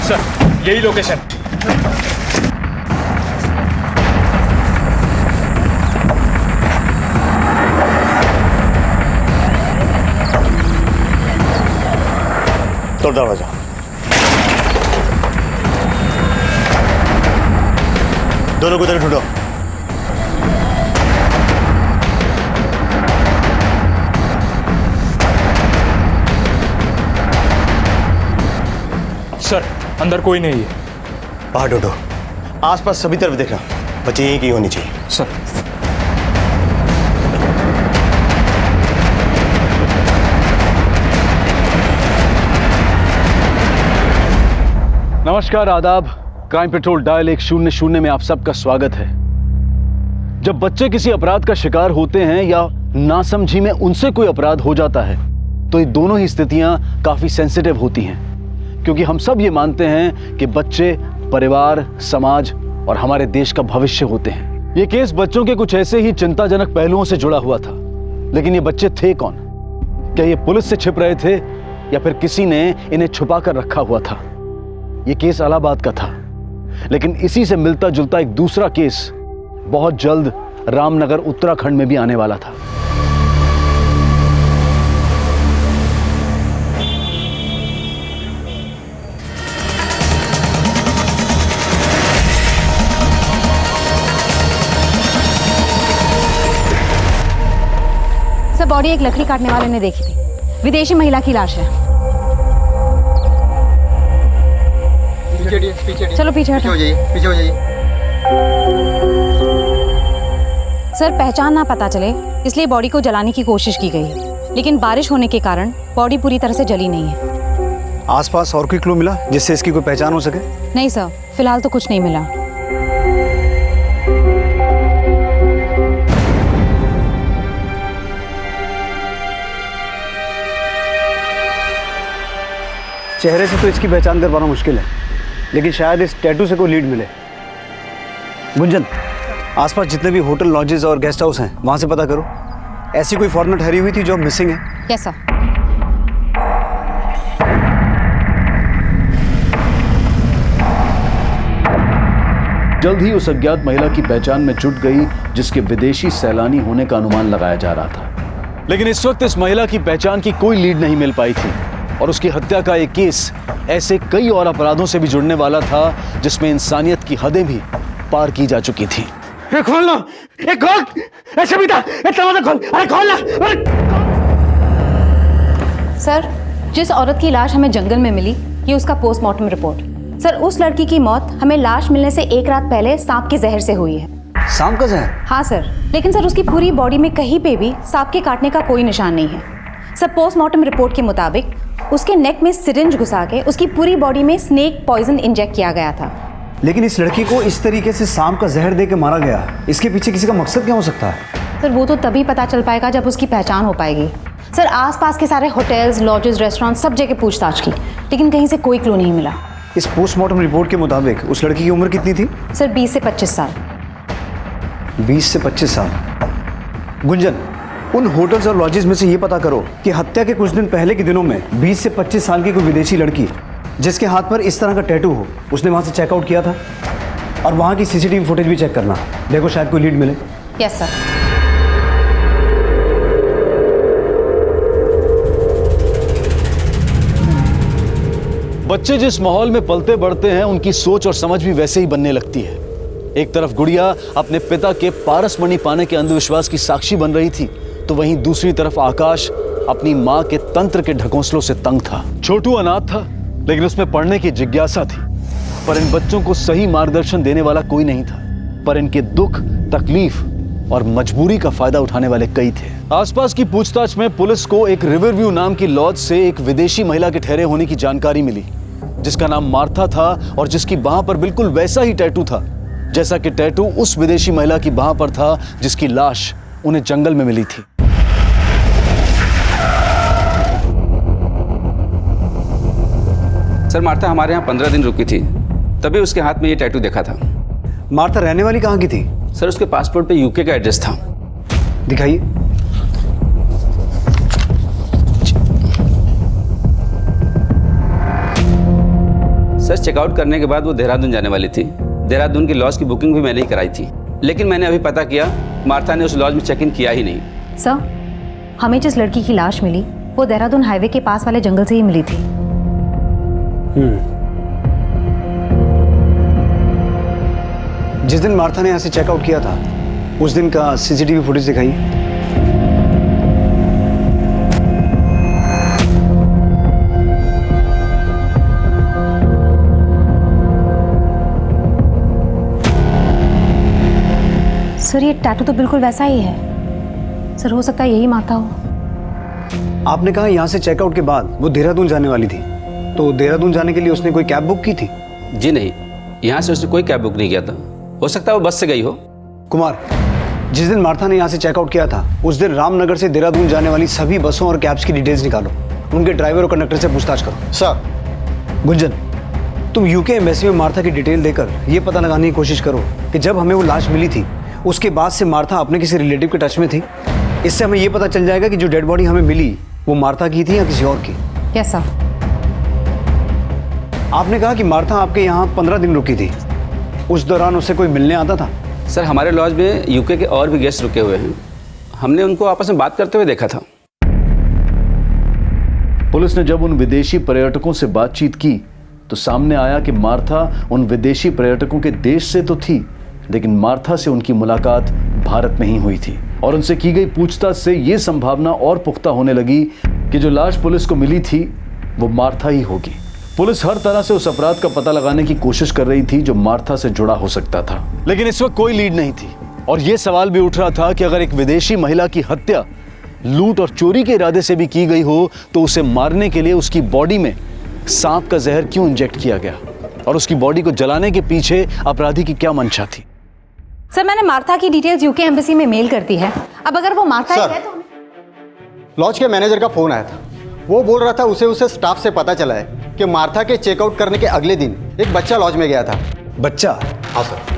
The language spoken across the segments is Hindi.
सर यही लोकेशन। तोड़ दरवाजा। दोनों को उधर ढूंढो। सर अंदर कोई नहीं है। बाहर ढूंढो, आसपास सभी तरफ देखना, बच्चे यहीं की होनी चाहिए। सर नमस्कार, आदाब। क्राइम पेट्रोल डायल 100 में आप सबका स्वागत है। जब बच्चे किसी अपराध का शिकार होते हैं या नासमझी में उनसे कोई अपराध हो जाता है तो ये दोनों ही स्थितियां काफी सेंसिटिव होती हैं, क्योंकि हम सब ये मानते हैं कि बच्चे परिवार, समाज और हमारे देश का भविष्य होते हैं। ये केस बच्चों के कुछ ऐसे ही चिंताजनक पहलुओं से जुड़ा हुआ था, लेकिन ये बच्चे थे कौन? क्या ये पुलिस से छिप रहे थे या फिर किसी ने इन्हें छुपा कर रखा हुआ था? ये केस इलाहाबाद का था, लेकिन इसी से मिलता जुलता एक दूसरा केस बहुत जल्द रामनगर उत्तराखंड में भी आने वाला था। सर बॉडी एक लकड़ी काटने वाले ने देखी थी। विदेशी महिला की लाश है। पीछे चलो पीछे हो जाइए, पीछे हो जाइए। सर पहचान ना पता चले इसलिए बॉडी को जलाने की कोशिश की गई है, लेकिन बारिश होने के कारण बॉडी पूरी तरह से जली नहीं है। आसपास और कोई क्लू मिला जिससे इसकी कोई पहचान हो सके? नहीं सर, फिलहाल तो कुछ नहीं मिला। चेहरे से तो इसकी पहचान कर पाना मुश्किल है, लेकिन शायद इस टैटू से कोई लीड मिले। गुंजन, आसपास जितने भी होटल, लॉजेस और गेस्ट हाउस हैं वहां से पता करो। ऐसी कोई फॉर्मेट हरी हुई थी जो मिसिंग है? Yes sir. जल्द ही उस अज्ञात महिला की पहचान में जुट गई जिसके विदेशी सैलानी होने का अनुमान लगाया जा रहा था, लेकिन इस वक्त इस महिला की पहचान की कोई लीड नहीं मिल पाई थी और उसकी हत्या का एक केस ऐसे कई और अपराधों से भी जुड़ने वाला था जिसमें इंसानियत की हदें भी पार की जा चुकी थी। खोल लो, खोल, सविता, दरवाजा खोल, अरे खोल ना। सर जिस औरत की लाश हमें जंगल में मिली, ये उसका पोस्टमार्टम रिपोर्ट। सर उस लड़की की मौत हमें लाश मिलने से एक रात पहले सांप के जहर से हुई है। सांप का जहर? हाँ सर, लेकिन सर उसकी पूरी बॉडी में कहीं पे भी सांप के काटने का कोई निशान नहीं है। सर पोस्टमार्टम रिपोर्ट के मुताबिक उसके नेक में सिरिंज घुसा के उसकी पूरी बॉडी में स्नेक पॉइजन इंजेक्ट किया गया था। लेकिन इस लड़की को इस तरीके से सांप का जहर दे के मारा गया, इसके पीछे किसी का मकसद क्या हो सकता है? सर वो तो तभी पता चल पाएगा जब उसकी पहचान हो पाएगी। सर आसपास के सारे होटल्स, लॉजेस, रेस्टोरेंट सब जगह पूछताछ की, लेकिन कहीं से कोई क्लू नहीं मिला। इस पोस्टमार्टम रिपोर्ट के मुताबिक उस लड़की की उम्र कितनी थी? सर 20 से 25 साल। 20 से 25 साल। गुंजन, उन होटल्स और लॉजेस में से ये पता करो कि हत्या के कुछ दिन पहले के दिनों में 20 से 25 साल की कोई विदेशी लड़की जिसके हाथ पर इस तरह का टैटू हो, उसने वहां से चेकआउट किया था। और वहां की सीसीटीवी फुटेज भी चेक करना, देखो शायद कोई लीड मिले। Yes sir. बच्चे जिस माहौल में पलते बढ़ते हैं उनकी सोच और समझ भी वैसे ही बनने लगती है। एक तरफ गुड़िया अपने पिता के पारसमणि पाने के अंधविश्वास की साक्षी बन रही थी, तो वहीं दूसरी तरफ आकाश अपनी मां के तंत्र के ढकोसलों से तंग था। छोटू अनाथ था, लेकिन उसमें पढ़ने की जिज्ञासा थी, पर इन बच्चों को सही मार्गदर्शन देने वाला कोई नहीं था। पर इनके दुख, तकलीफ और मजबूरी का फायदा उठाने वाले कई थे। आसपास की पूछताछ में पुलिस को एक रिवरव्यू नाम की लॉज से एक विदेशी महिला के ठहरे होने की जानकारी मिली, जिसका नाम मार्था था और जिसकी बाह पर बिल्कुल वैसा ही टैटू था जैसा कि टैटू उस विदेशी महिला की बाह पर था जिसकी लाश उन्हें जंगल में मिली थी। सर मार्था हमारे यहाँ 15 दिन रुकी थी, तभी उसके हाथ में ये टैटू देखा था। मार्था रहने वाली कहाँ की थी? सर उसके पासपोर्ट पे यूके का एड्रेस था। दिखाइए। सर चेकआउट करने के बाद वो देहरादून जाने वाली थी। देहरादून की लॉज की बुकिंग भी मैंने ही कराई थी, लेकिन मैंने अभी पता किया मार्था ने उस लॉज में चेक इन किया ही नहीं। सर, हमें जिस लड़की की लाश मिली वो देहरादून हाईवे के पास वाले जंगल से ही मिली थी। जिस दिन मार्था ने यहाँ से चेकआउट किया था उस दिन का सीसीटीवी फुटेज दिखाइए। सर, ये टैटू तो बिल्कुल वैसा ही है। सर, हो सकता है यही मार्था हो। आपने कहा यहाँ से चेकआउट के बाद वो देहरादून जाने वाली थी, तो देहरादून जाने के लिए उसने कोई कैब बुक की थी? जी नहीं, यहाँ से उसने कोई कैब बुक नहीं किया था। हो सकता है वो बस से गई हो। कुमार, जिस दिन मार्था ने यहाँ से चेकआउट किया था उस दिन रामनगर से देहरादून जाने वाली सभी बसों और कैब्स की डिटेल्स निकालो। उनके ड्राइवर और कंडक्टर से पूछताछ करो। सर। गुंजन, तुम यूके एम्बेसी में मार्था की डिटेल देकर ये पता लगाने की कोशिश करो कि जब हमें वो लाश मिली थी उसके बाद से मार्था अपने किसी रिलेटिव के टच में थी। इससे हमें ये पता चल जाएगा कि जो डेड बॉडी हमें मिली वो मार्था की थी या किसी और की। Yes sir. आपने कहा कि मार्था आपके यहाँ 15 दिन रुकी थी, उस दौरान उससे कोई मिलने आता था? सर, हमारे लॉज में यूके के और भी गेस्ट रुके हुए हैं, हमने उनको आपस में बात करते हुए देखा था। पुलिस ने जब उन विदेशी पर्यटकों से बातचीत की तो सामने आया कि मार्था उन विदेशी पर्यटकों के देश से तो थी, लेकिन मार्था से उनकी मुलाकात भारत में ही हुई थी। और उनसे की गई पूछताछ से यह संभावना और पुख्ता होने लगी कि जो लाश पुलिस को मिली थी वो मार्था ही होगी। पुलिस हर तरह से उस अपराध का पता लगाने की कोशिश कर रही थी जो मार्था से जुड़ा हो सकता था, लेकिन इस वक्त कोई लीड नहीं थी। और यह सवाल भी उठ रहा था कि अगर एक विदेशी महिला की हत्या लूट और चोरी के इरादे से भी की गई हो तो उसे मारने के लिए उसकी बॉडी में सांप का जहर क्यों इंजेक्ट किया गया, और उसकी बॉडी को जलाने के पीछे अपराधी की क्या मंशा थी। सर, मैंने मार्था की डिटेल्स यूके एम्बेसी में मेल कर दी है। अब अगर वो मार्था ही है तो लॉज के मैनेजर का फोन आया था। वो बोल रहा था उसे स्टाफ से पता चला है कि मार्था के चेकआउट करने के अगले दिन एक बच्चा लॉज में गया था। बच्चा? हाँ सर।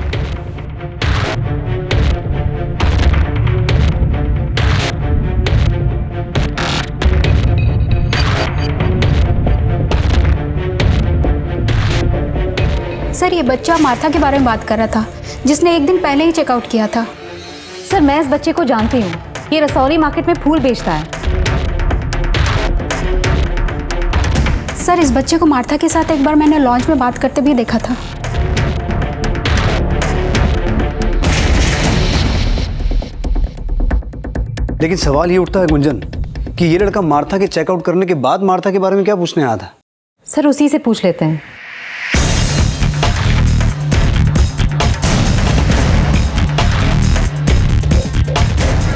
सर, ये बच्चा मार्था के बारे में बात कर रहा था जिसने एक दिन पहले ही चेकआउट किया था। सर, मैं इस बच्चे को जानती हूँ। ये रसौली मार्केट में फूल बेचता है। सर, इस बच्चे को मार्था के साथ एक बार मैंने लॉन्च में बात करते भी देखा था। लेकिन सवाल ये उठता है गुंजन कि ये लड़का मार्था के चेकआउट करने के बाद मार्था के बारे में क्या पूछने आया था? सर, उसी से पूछ लेते हैं।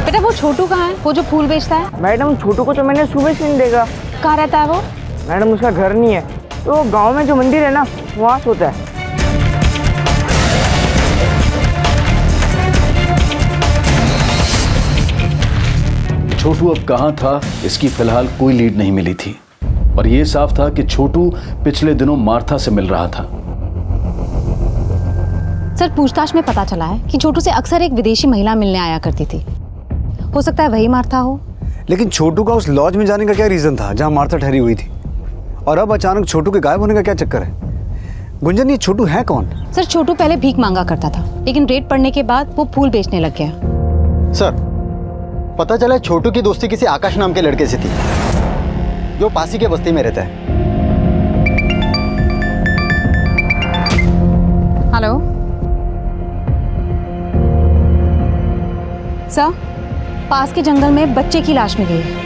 बेटा, वो छोटू कहाँ है, वो जो फूल बेचता है? मैडम, छोटू को तो मैंने सुबह से नहीं देखा। कहाँ रहता है वो? मैडम, उसका घर नहीं है, तो गांव में जो मंदिर है ना वहाँ सोता है। छोटू अब कहां था इसकी फिलहाल कोई लीड नहीं मिली थी, और यह साफ था कि छोटू पिछले दिनों मार्था से मिल रहा था। सर, पूछताछ में पता चला है कि छोटू से अक्सर एक विदेशी महिला मिलने आया करती थी। हो सकता है वही मार्था हो। लेकिन छोटू का उस लॉज में जाने का क्या रीजन था जहां मार्था ठहरी हुई थी, और अब अचानक छोटू के गायब होने का क्या चक्कर है? गुंजन, ये छोटू है कौन? सर, छोटू पहले भीख मांगा करता था, लेकिन रेड पड़ने के बाद वो फूल बेचने लग गया। सर, पता चला छोटू की दोस्ती किसी आकाश नाम के लड़के से थी जो पासी के बस्ती में रहता है। हेलो सर, पास के जंगल में बच्चे की लाश मिली है।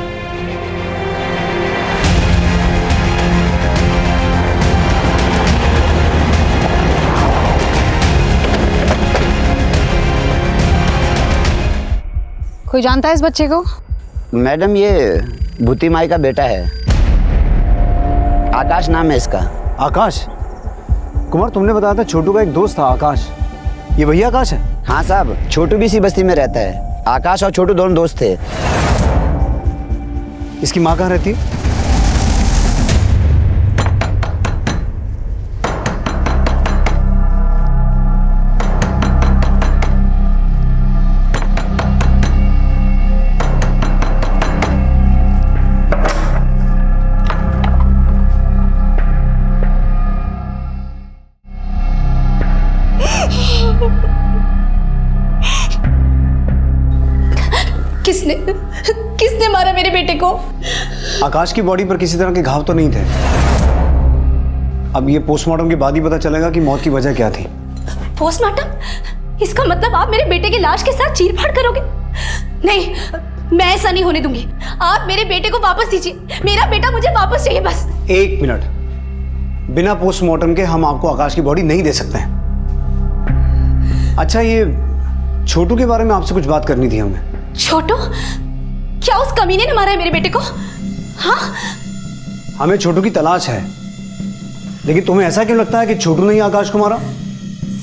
कोई जानता है इस बच्चे को? मैडम, ये भूती माई का बेटा है, आकाश नाम है इसका। आकाश? कुमार, तुमने बताया था छोटू का एक दोस्त था आकाश, ये वही आकाश है? हाँ साहब, छोटू भी इसी बस्ती में रहता है। आकाश और छोटू दोनों दोस्त थे। इसकी माँ कहाँ रहती है? बेटे को। आकाश की बॉडी पर किसी तरह के घाव तो नहीं थे। अब ये पोस्टमार्टम के बाद ही पता चलेगा कि मौत की वजह क्या थी। पोस्टमार्टम? इसका मतलब आप मेरे बेटे की लाश के साथ चीरफाड़ करोगे? नहीं, मैं ऐसा नहीं होने दूंगी। आप मेरे बेटे को वापस दीजिए। मेरा बेटा मुझे वापस चाहिए बस। 1 मिनट, बिना पोस्टमार्टम के हम आपको आकाश की बॉडी नहीं दे सकते हैं। अच्छा, ये छोटू के बारे में आपसे कुछ बात करनी थी हमें। छोटू? क्या उस कमीने ने मारा है मेरे बेटे को? हाँ? हमें छोटू की तलाश है, लेकिन तुम्हें ऐसा क्यों लगता है कि छोटू ने ही आकाश को मारा?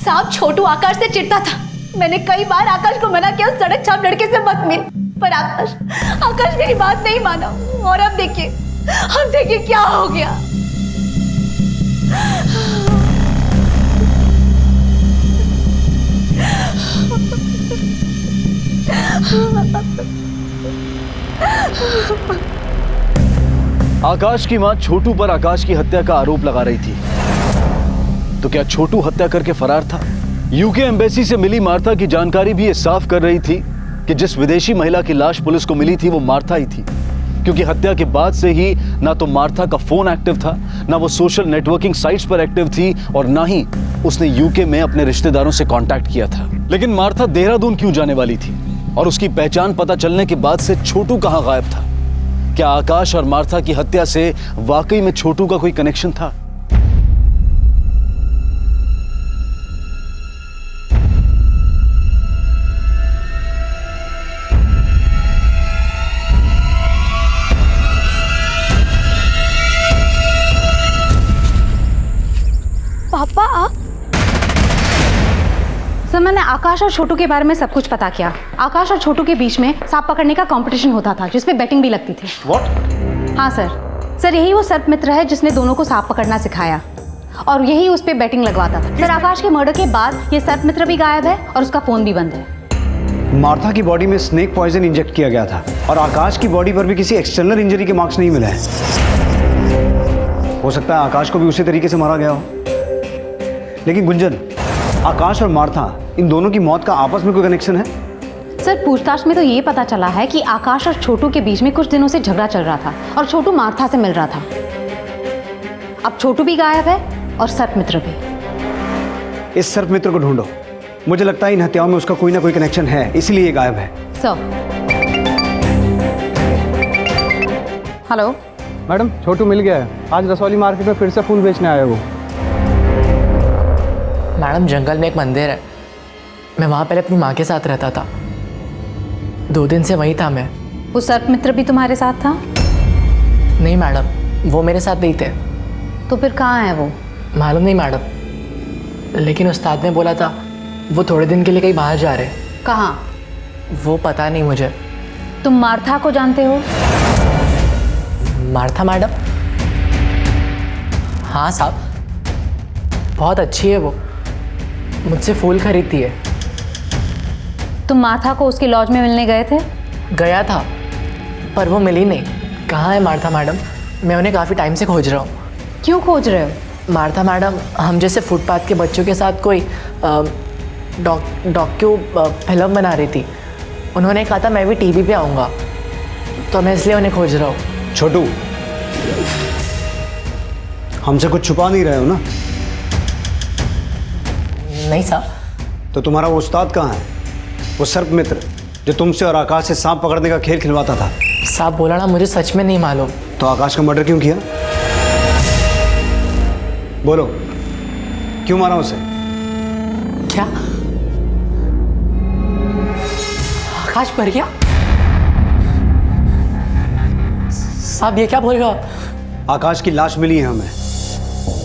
साहब, छोटू आकाश से चिढ़ता था। मैंने कई बार आकाश को मना किया उस सड़क छाप लड़के से मत मिल, पर आकाश मेरी बात नहीं माना। और अब देखिए क्या हो गया। आकाश की मां छोटू पर आकाश की हत्या का आरोप लगा रही थी, तो क्या छोटू हत्या करके फरार था? यूके एम्बेसी से मिली मार्था की जानकारी भी ये साफ कर रही थी कि जिस विदेशी महिला की लाश पुलिस को मिली थी वो मार्था ही थी, क्योंकि हत्या के बाद से ही ना तो मार्था का फोन एक्टिव था, ना वो सोशल नेटवर्किंग साइट्स पर एक्टिव थी, और ना ही उसने यूके में अपने रिश्तेदारों से कांटेक्ट किया था। लेकिन मार्था देहरादून क्यों जाने वाली थी, और उसकी पहचान पता चलने के बाद से छोटू कहां गायब था? क्या आकाश और मार्था की हत्या से वाकई में छोटू का कोई कनेक्शन था? पापा आप? सर, मैंने आकाश और छोटू के बारे में सब कुछ पता किया। आकाश और छोटू के बीच में सांप पकड़ने का कंपटीशन होता था, जिसपे बेटिंग भी लगती थी। What? हाँ सर, यही वो सर्प मित्र है जिसने दोनों को सांप पकड़ना सिखाया, और यही उस पे बेटिंग लगवाता था। सर, आकाश के मर्डर के बाद ये सर्प मित्र भी गायब है और उसका फोन भी बंद है। मार्था की बॉडी में स्नेक पॉइजन इंजेक्ट किया गया था, और आकाश की बॉडी पर भी किसी एक्सटर्नल इंजरी के मार्क्स नहीं मिले हैं। हो सकता है आकाश को भी उसी तरीके से मारा गया हो। लेकिन गुंजन, आकाश और मार्था, इन दोनों की मौत का आपस में कोई कनेक्शन है? सर, पूछताछ में तो ये पता चला है कि आकाश और छोटू के बीच में कुछ दिनों से झगड़ा चल रहा था, और छोटू मार्था से मिल रहा था। अब छोटू भी गायब है और सर्प मित्र भी। इस सर्प मित्र को ढूंढो। मुझे लगता है इन हत्याओं में उसका कोई ना कोई कनेक्शन है, इसलिए ये गायब है। सर। हेलो मैडम, छोटू मिल गया है। आज रसौली मार्केट में फिर से फूल बेचने आया वो। मैडम, जंगल में एक मंदिर है, मैं वहाँ पहले अपनी माँ के साथ रहता था। 2 दिन से वहीं था मैं। वो सर्प मित्र भी तुम्हारे साथ था? नहीं मैडम, वो मेरे साथ नहीं थे। तो फिर कहाँ है वो? मालूम नहीं मैडम, लेकिन उस्ताद ने बोला था वो थोड़े दिन के लिए कहीं बाहर जा रहे। कहाँ? वो पता नहीं मुझे। तुम मार्था को जानते हो? Martha madam? हाँ साहब, बहुत अच्छी है वो, मुझसे फूल खरीदती है। तुम मार्था को उसकी लॉज में मिलने गए थे? गया था, पर वो मिली नहीं। कहाँ है मार्था मैडम? मैं उन्हें काफ़ी टाइम से खोज रहा हूँ। क्यों खोज रहे हो? मार्था मैडम हम जैसे फुटपाथ के बच्चों के साथ कोई डॉक्यू फिल्म बना रही थी। उन्होंने कहा था मैं भी टीवी पे आऊँगा, तो मैं इसलिए उन्हें खोज रहा हूँ। छोटू, हमसे कुछ छुपा नहीं रहे हो ना? नहीं साहब। तो तुम्हारा वो उस्ताद कहाँ है, वो सर्प मित्र जो तुमसे और आकाश से सांप पकड़ने का खेल खिलवाता था? साहब बोला ना, मुझे सच में नहीं मालूम। तो आकाश का मर्डर क्यों किया? बोलो, क्यों मारा उसे? क्या आकाश मर गया? साहब ये क्या बोल रहे हो? आकाश की लाश मिली है हमें,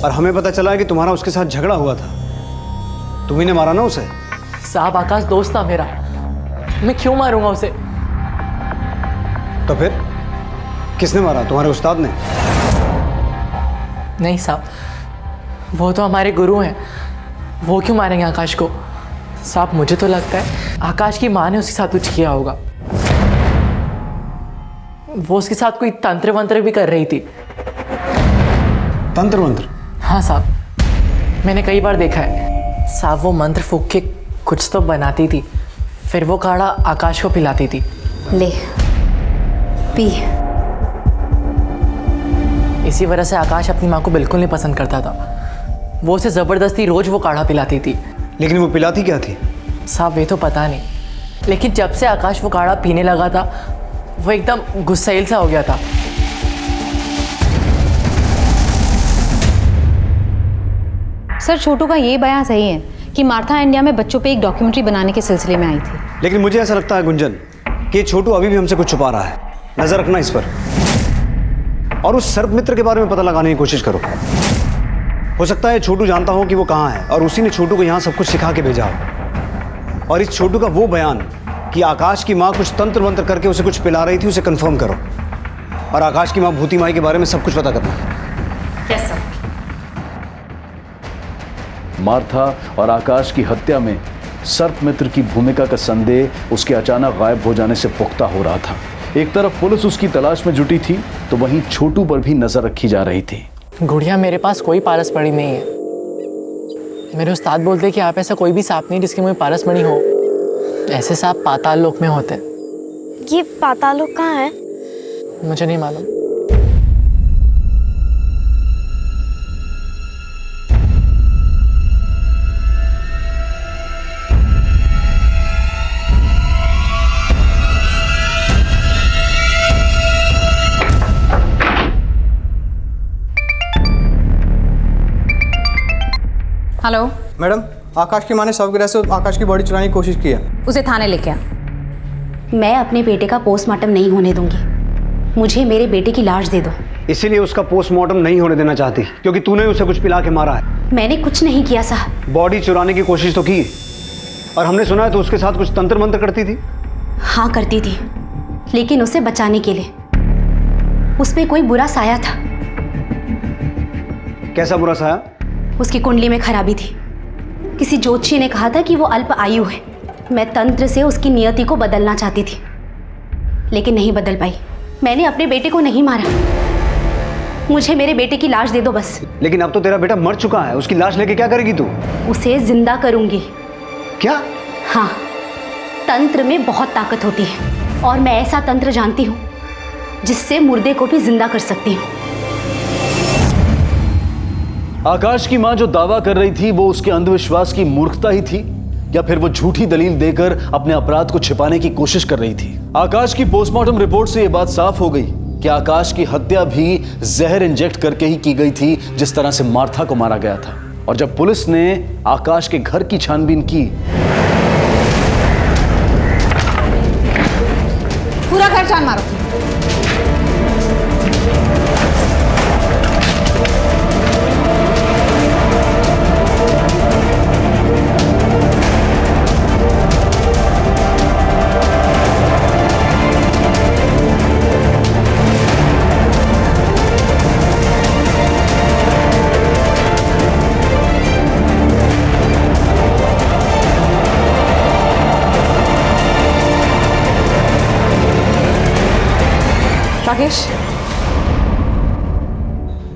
और हमें पता चला है कि तुम्हारा उसके साथ झगड़ा हुआ था। तुम्ही ने मारा ना उसे? साहब आकाश दोस्त था मेरा, मैं क्यों मारूंगा उसे? तो फिर किसने मारा? तुम्हारे उस्ताद ने? नहीं साहब, वो तो हमारे गुरु हैं, वो क्यों मारेंगे आकाश को? साहब मुझे तो लगता है आकाश की माँ ने उसके साथ कुछ किया होगा। वो उसके साथ कोई तंत्र वंत्र भी कर रही थी। तंत्र वंत्र? हाँ साहब, मैंने कई बार देखा है। साहब वो मंत्र फूंक के कुछ तो बनाती थी, फिर वो काढ़ा आकाश को पिलाती थी। ले, पी। इसी वजह से आकाश अपनी माँ को बिल्कुल नहीं पसंद करता था। वो उसे ज़बरदस्ती रोज़ वो काढ़ा पिलाती थी। लेकिन वो पिलाती क्या थी? साहब ये तो पता नहीं, लेकिन जब से आकाश वो काढ़ा पीने लगा था वो एकदम गुस्सैल सा हो गया था। सर छोटू का ये बयान सही है कि मार्था इंडिया में बच्चों पे एक डॉक्यूमेंट्री बनाने के सिलसिले में आई थी। लेकिन मुझे ऐसा लगता है गुंजन कि छोटू अभी भी हमसे कुछ छुपा रहा है। नजर रखना इस पर, और उस सर्प मित्र के बारे में पता लगाने की कोशिश करो। हो सकता है छोटू जानता हो कि वो कहाँ है और उसी ने छोटू को यहाँ सब कुछ सिखा के भेजा हो। और इस छोटू का वो बयान कि आकाश की माँ कुछ तंत्र मंत्र करके उसे कुछ पिला रही थी, उसे कंफर्म करो। और आकाश की माँ भूती माई के बारे में सब कुछ पता करना। Yes sir. मार्था और आकाश की हत्या में सर्प मित्र की भूमिका का संदेह उसके अचानक गायब हो जाने से पुख्ता हो रहा था। एक तरफ पुलिस उसकी तलाश में जुटी थी तो वहीं छोटू पर भी नजर रखी जा रही थी। गुड़िया, मेरे पास कोई पारस मणि नहीं है। मेरे उस्ताद बोलते हैं कि आप ऐसा कोई भी सांप नहीं जिसके मुंह में पारस मणि हो। ऐसे सांप पाताल लोक में होते हैं। ये पाताल लोक कहाँ है? मुझे नहीं मालूम। हेलो मैडम, आकाश की माँ ने शव गिरा से आकाश की बॉडी चुराने की कोशिश की है। उसे थाने लेके आ। मैं अपने बेटे का पोस्टमार्टम नहीं होने दूंगी। मुझे मेरे बेटे की लाश दे दो। इसीलिए उसका पोस्टमार्टम नहीं होने देना चाहती क्योंकि तूने उसे कुछ पिला के मारा है। मैंने कुछ नहीं किया साहब। बॉडी चुराने की कोशिश तो की, और हमने सुना है तो उसके साथ कुछ तंत्र मंत्र करती थी। हाँ करती थी, लेकिन उसे बचाने के लिए। उसमें कोई बुरा साया था। कैसा बुरा साया? उसकी कुंडली में खराबी थी। किसी ज्योतिषी ने कहा था कि वो अल्प आयु है। मैं तंत्र से उसकी नियति को बदलना चाहती थी, लेकिन नहीं बदल पाई। मैंने अपने बेटे को नहीं मारा। मुझे मेरे बेटे की लाश दे दो बस। लेकिन अब तो तेरा बेटा मर चुका है, उसकी लाश लेके क्या करेगी तू? उसे जिंदा करूंगी। क्या? हाँ, तंत्र में बहुत ताकत होती है और मैं ऐसा तंत्र जानती हूँ जिससे मुर्दे को भी जिंदा कर सकती हूँ। आकाश की मां जो दावा कर रही थी वो उसके अंधविश्वास की मूर्खता ही थी या फिर वो झूठी दलील देकर अपने अपराध को छिपाने की कोशिश कर रही थी? आकाश की पोस्टमार्टम रिपोर्ट से यह बात साफ हो गई कि आकाश की हत्या भी जहर इंजेक्ट करके ही की गई थी जिस तरह से मार्था को मारा गया था। और जब पुलिस ने आकाश के घर की छानबीन की, पूरा घर छान मारो।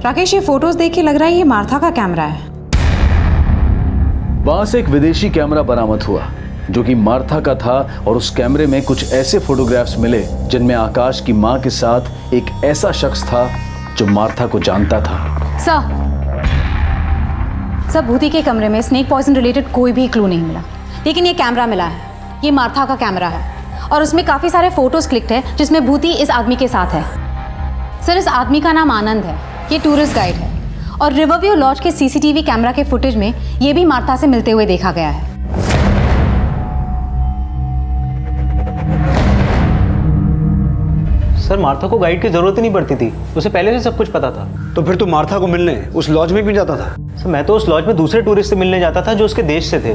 राकेश, ये फोटोज देख के लग रहा है ये मार्था का कैमरा है। वहां से एक विदेशी कैमरा बरामद हुआ जो कि मार्था का था और उस कैमरे में कुछ ऐसे फोटोग्राफ्स मिले जिनमें आकाश की मां के साथ एक ऐसा शख्स था जो मार्था को जानता था। सर, भूति के कमरे में स्नेक पॉइजन रिलेटेड कोई भी क्लू नहीं मिला, लेकिन ये कैमरा मिला है। ये मार्था का कैमरा है और उसमें काफ़ी सारे फोटोज क्लिक्ड है जिसमें भूति इस आदमी के साथ है। सर, इस आदमी का नाम आनंद है। ये टूरिस्ट गाइड है और रिवरव्यू लॉज के सीसीटीवी कैमरा के फुटेज में ये भी मार्था से मिलते हुए देखा गया है। सर, मार्था को गाइड की जरूरत ही नहीं पड़ती थी, उसे पहले से सब कुछ पता था। तो फिर तू मार्था को मिलने उस लॉज में भी जाता था? सर, मैं तो उस लॉज में दूसरे टूरिस्ट से मिलने जाता था जो उसके देश से थे।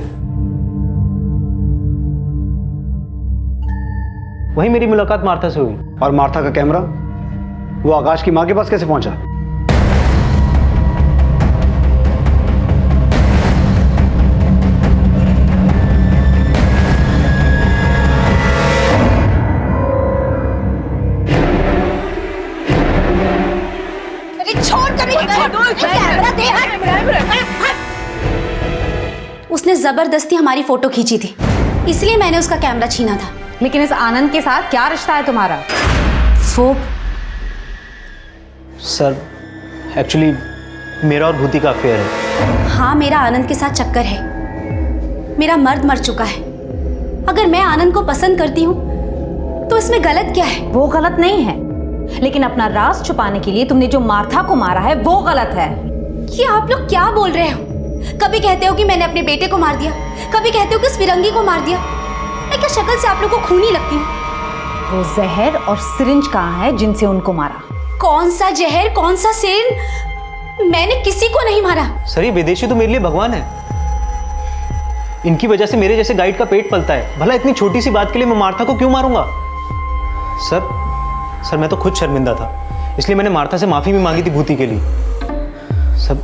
वहीं मेरी मुलाकात मार्था से हुई। और मार्था का कैमरा वो आकाश की मां के पास कैसे पहुंचा? उसने जबरदस्ती हमारी फोटो खींची थी, इसलिए मैंने उसका कैमरा छीना था। लेकिन इस आनंद के साथ क्या रिश्ता है तुम्हारा? वो सर एक्चुअली मेरा और भूति का अफेयर है। हाँ, मेरा आनंद के साथ चक्कर है। मेरा मर्द मर चुका है। अगर मैं आनंद को पसंद करती हूँ तो इसमें गलत क्या है? वो गलत नहीं है, लेकिन अपना राज छुपाने के लिए तुमने जो मार्था को मारा है वो गलत है। ये आप लोग क्या बोल रहे हो? कभी कहते हो कि मैंने अपने बेटे को मार दिया, कभी कहते हो कि उस फिरंगी को मार दिया। मैं क्या शक्ल से आप लोग को खूनी लगती हूँ? वो जहर और सिरिंज कहाँ है जिनसे उनको मारा? कौन सा जहर, कौन सा सिर? मैंने किसी को नहीं मारा। सर ये विदेशी तो मेरे लिए भगवान है। इनकी वजह से मेरे जैसे गाइड का पेट पलता है। भला इतनी छोटी सी बात के लिए मैं मार्था को क्यों मारूंगा? सर मैं तो खुद शर्मिंदा था, इसलिए मैंने मार्था से माफी भी मांगी थी भूति के लिए। सब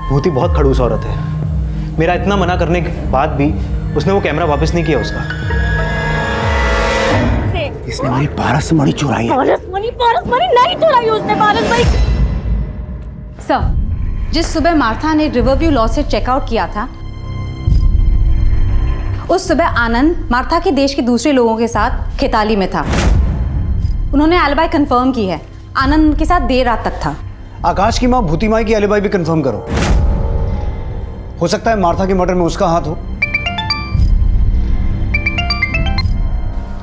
भूति बहुत खड़ूस औरत है। मेरा इतना मना करने के बाद भी उसने वो कैमरा वापस नहीं किया उसका। इसने हमारी पारसमणि चुराई है। पारसमणि नहीं चुराई उसने। पारसमणि सर, जिस सुबह मार्था ने रिवरव्यू लॉ से चेकआउट किया था, उस सुबह आनंद मार्था के देश के दूसरे लोगों के साथ खेताली में था। उन्होंने एलिबाई कंफर्म की है। आनंद उनके साथ देर रात तक था। आकाश की माँ भूति माई की एलिबाई भी कंफर्म करो। हो सकता है मार्था के मर्डर में उसका हाथ हो।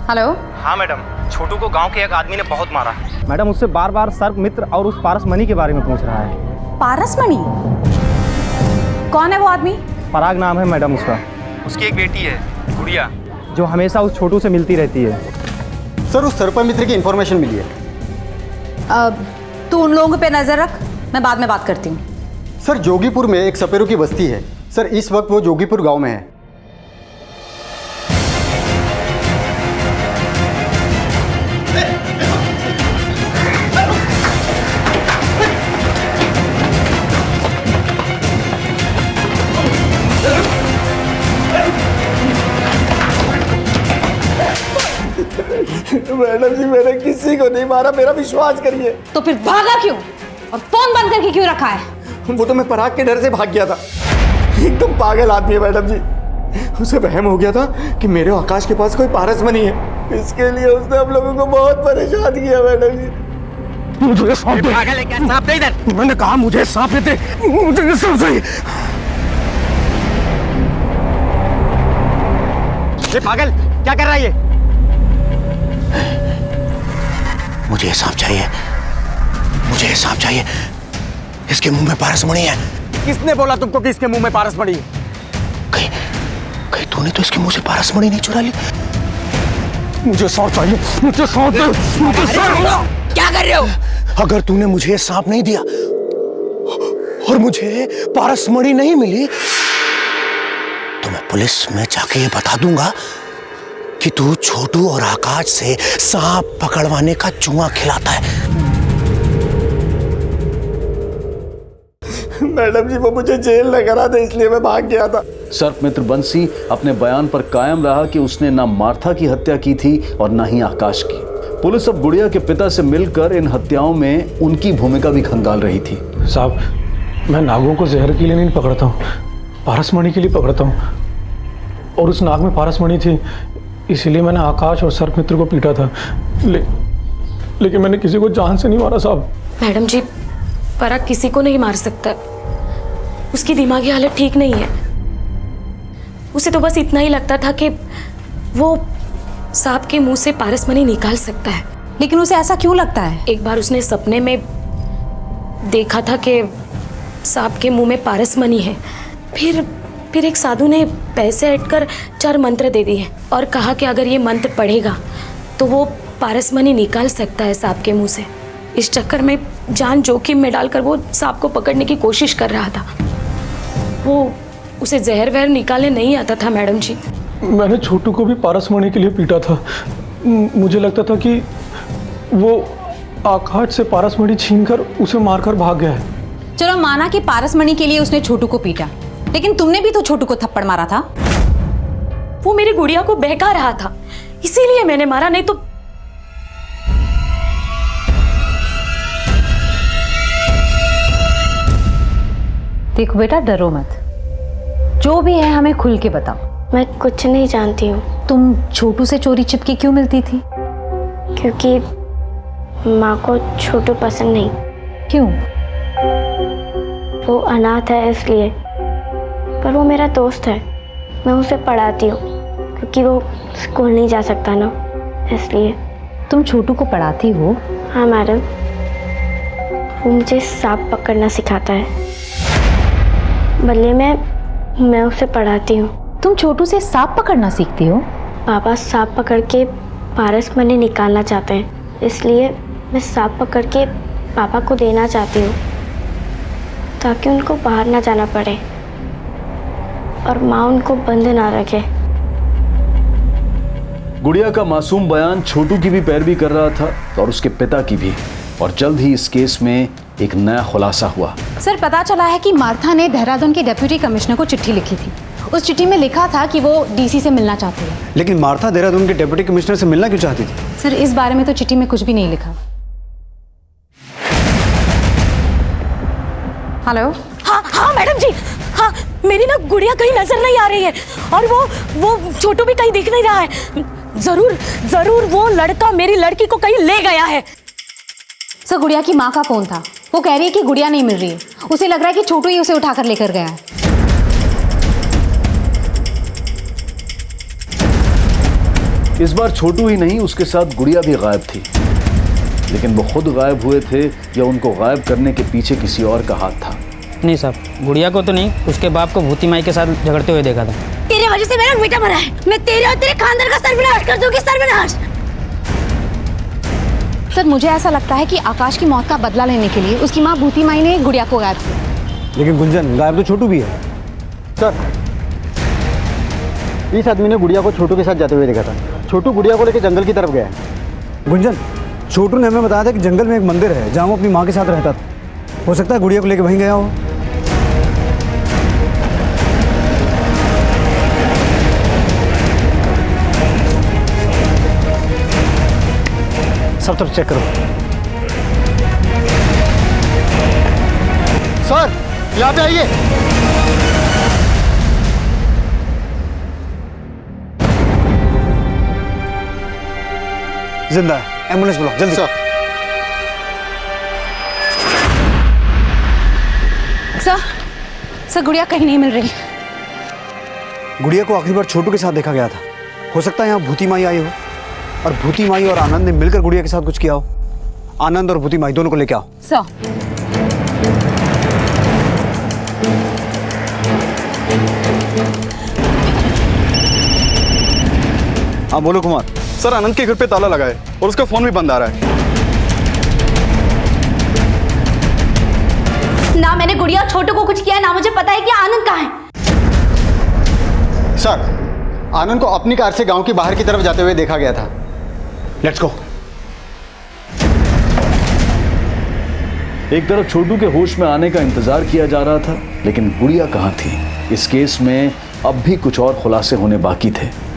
हेलो। हाँ मैडम, छोटू को गांव के एक आदमी ने बहुत मारा। मैडम उससे बार बार सर्प मित्र और उस पारसमणि के बारे में पूछ रहा है। पारसमणि? कौन है वो आदमी? पराग नाम है मैडम उसका। उसकी एक बेटी है गुड़िया, जो हमेशा उस छोटू से मिलती रहती है। सर उस सर्प मित्र की इंफॉर्मेशन मिली है। तू उन लोगों पे नजर रख, मैं बाद में बात करती हूँ। सर जोगीपुर में एक सपेरों की बस्ती है। सर इस वक्त वो जोगीपुर गांव में है। मैडम जी मैंने किसी को नहीं मारा, मेरा विश्वास करिए। तो फिर भागा क्यों और फोन बंद करके क्यों रखा है? वो तो मैं पराग के डर से भाग गया था। एकदम पागल आदमी है मैडम जी। उसे वहम हो गया था कि मेरे आकाश के पास कोई पारसमणि है। इसके लिए उसने हम लोगों को बहुत परेशान किया मैडम जी। मुझे सांप दे। पागल है क्या? सांप दे इधर। मैंने कहा मुझे सांप दे। मुझे सांप चाहिए। ये पागल क्या कर रहा है ये? मुझे सांप चाहिए, मुझे सांप चाहिए। इसके मुंह में पारसमणि है। किसने बोला तुमको कि इसके मुंह में पारसमणि है? कहीं तूने तो इसके मुंह से पारसमणि नहीं चुरा ली। मुझे सांप चाहिए, मुझे सांप दे। मुझे सांप। क्या कर रहे हो? अगर तूने मुझे सांप नहीं दिया और मुझे पारसमणि नहीं मिली तो मैं पुलिस में जाके ये बता दूंगा कि तू छोटू और आकाश से सांप पकड़वाने का जुआ खिलाता है। मैडम जी वो मुझे जेल न करा दे, इसलिए मैं भाग गया था। सर्प मित्र बंसी अपने बयान पर कायम रहा कि उसने ना मार्था की हत्या की थी और ना ही आकाश की। पुलिस अब गुड़िया के पिता से मिलकर इन हत्याओं में उनकी भूमिका भी खंगाल रही थी। साहब, मैं नागों को जहर के लिए नहीं पकड़ता हूँ, पारसमणि के लिए पकड़ता हूँ। और उस नाग में पारसमणि थी, इसीलिए मैंने आकाश और सर्प मित्र को पीटा था। लेकिन मैंने किसी को जान से नहीं मारा साहब। मैडम जी, पराग किसी को नहीं मार सकता। उसकी दिमागी हालत ठीक नहीं है। उसे तो बस इतना ही लगता था कि वो सांप के मुंह से पारसमणि निकाल सकता है। लेकिन उसे ऐसा क्यों लगता है? एक बार उसने सपने में देखा था कि सांप के मुंह में पारसमणि है। फिर एक साधु ने पैसे हटकर 4 मंत्र दे दिए और कहा कि अगर ये मंत्र पढ़ेगा तो वो पारसमणि निकाल सकता है सांप के मुंह से। इस चक्कर में जान जोखिम में डालकर वो सांप को पकड़ने की कोशिश कर रहा था। वो उसे जहर वहर निकालने नहीं आता था मैडम जी। मैंने छोटू को भी पारसमणि के लिए पीटा था। मुझे लगता था कि वो आकाश से पारसमणि छीनकर उसे मारकर भाग गया है। चलो माना कि पारसमणि के लिए उसने छोटू को पीटा, लेकिन तुमने भी तो छोटू को थप्पड़ मारा था। वो मेरी गुड़िया को बहका रहा था, इसीलिए मैंने मारा, नहीं तो। देखो बेटा, डरो मत। जो भी है हमें खुल के बताओ। मैं कुछ नहीं जानती हूँ। तुम छोटू से चोरी छिपके क्यों मिलती थी? क्योंकि माँ को छोटू पसंद नहीं। क्यों? वो अनाथ है इसलिए। पर वो मेरा दोस्त है, मैं उसे पढ़ाती हूँ क्योंकि वो स्कूल नहीं जा सकता ना, इसलिए। तुम छोटू को पढ़ाती हो? हाँ मैडम, वो मुझे सांप पकड़ना सिखाता है, बदले में मैं उसे पढ़ाती हूँ। तुम छोटू से सांप पकड़ना सीखती हो? पापा सांप पकड़ के पारस मनी निकालना चाहते हैं, इसलिए मैं सांप पकड़ के पापा को देना चाहती हूँ ताकि उनको बाहर ना जाना पड़े और माँ उनको बंद ना रखे। गुड़िया का मासूम बयान छोटू की भी पैरवी कर रहा था और उसके पिता की भी, और जल्द ही इस केस में एक नया खुलासा हुआ। सर, पता चला है कि मार्था ने देहरादून के डिप्टी कमिश्नर को चिट्ठी लिखी थी। उस चिट्ठी में लिखा था कि वो डीसी से मिलना चाहती है। लेकिन मार्था देहरादून के डिप्टी कमिश्नर से मिलना क्यों चाहती थी? सर, इस बारे में तो चिट्ठी में कुछ भी नहीं लिखा। हेलो। हाँ मैडम जी, हाँ मेरी ना गुड़िया कहीं नजर नहीं आ रही है और वो छोटू भी कहीं दिख नहीं रहा है। जरूर वो लड़का मेरी लड़की को कहीं ले गया है। सर, गुड़िया की माँ का फोन था, वो कह रही है कि गुड़िया नहीं मिल रही है। उसे लग रहा है कि छोटू ही उसे उठाकर लेकर गया है। इस बार छोटू ही नहीं, उसके साथ गुड़िया भी गायब थी। लेकिन वो खुद गायब हुए थे या उनको गायब करने के पीछे किसी और का हाथ था? नहीं साहब, गुड़िया को तो नहीं, उसके बाप को भूती माई के साथ झगड़ते हुए देखा था। तेरी वजह से मेरा बेटा मरा है। मैं तेरे और तेरे खानदान का सर्वनाश कर दूंगी, सर्वनाश। सर, मुझे ऐसा लगता है कि आकाश की मौत का बदला लेने के लिए उसकी माँ भूती माई ने गुड़िया को गायब किया। लेकिन गुंजन, गायब तो छोटू भी है। सर, इस आदमी ने गुड़िया को छोटू के साथ जाते हुए देखा था। छोटू गुड़िया को लेकर जंगल की तरफ गया है। गुंजन, छोटू ने हमें बताया था कि जंगल में एक मंदिर है जहाँ वो अपनी माँ के साथ रहता था। हो सकता है गुड़िया को लेकर वहीं गया हो। सब तरफ चेक करो। सर, यहाँ पे आइए। जिंदा है, एम्बुलेंस बुलाओ जल्दी। सर, गुड़िया कहीं नहीं मिल रही। गुड़िया को आखिरी बार छोटू के साथ देखा गया था। हो सकता है यहाँ भूती माई आई हो और भूती माई और आनंद ने मिलकर गुड़िया के साथ कुछ किया हो। आनंद और भूती माई दोनों को लेके आओ। सर, हाँ बोलो कुमार। सर, आनंद के घर पे ताला लगा है और उसका फोन भी बंद आ रहा है। ना मैंने गुड़िया छोटू को कुछ किया है, ना मुझे पता है कि आनंद कहाँ है। सर, आनंद को अपनी कार से गांव की बाहर की तरफ जाते हुए देखा गया था। Let's go. एक तरफ छोटू के होश में आने का इंतजार किया जा रहा था, लेकिन गुड़िया कहाँ थी? इस केस में अब भी कुछ और खुलासे होने बाकी थे।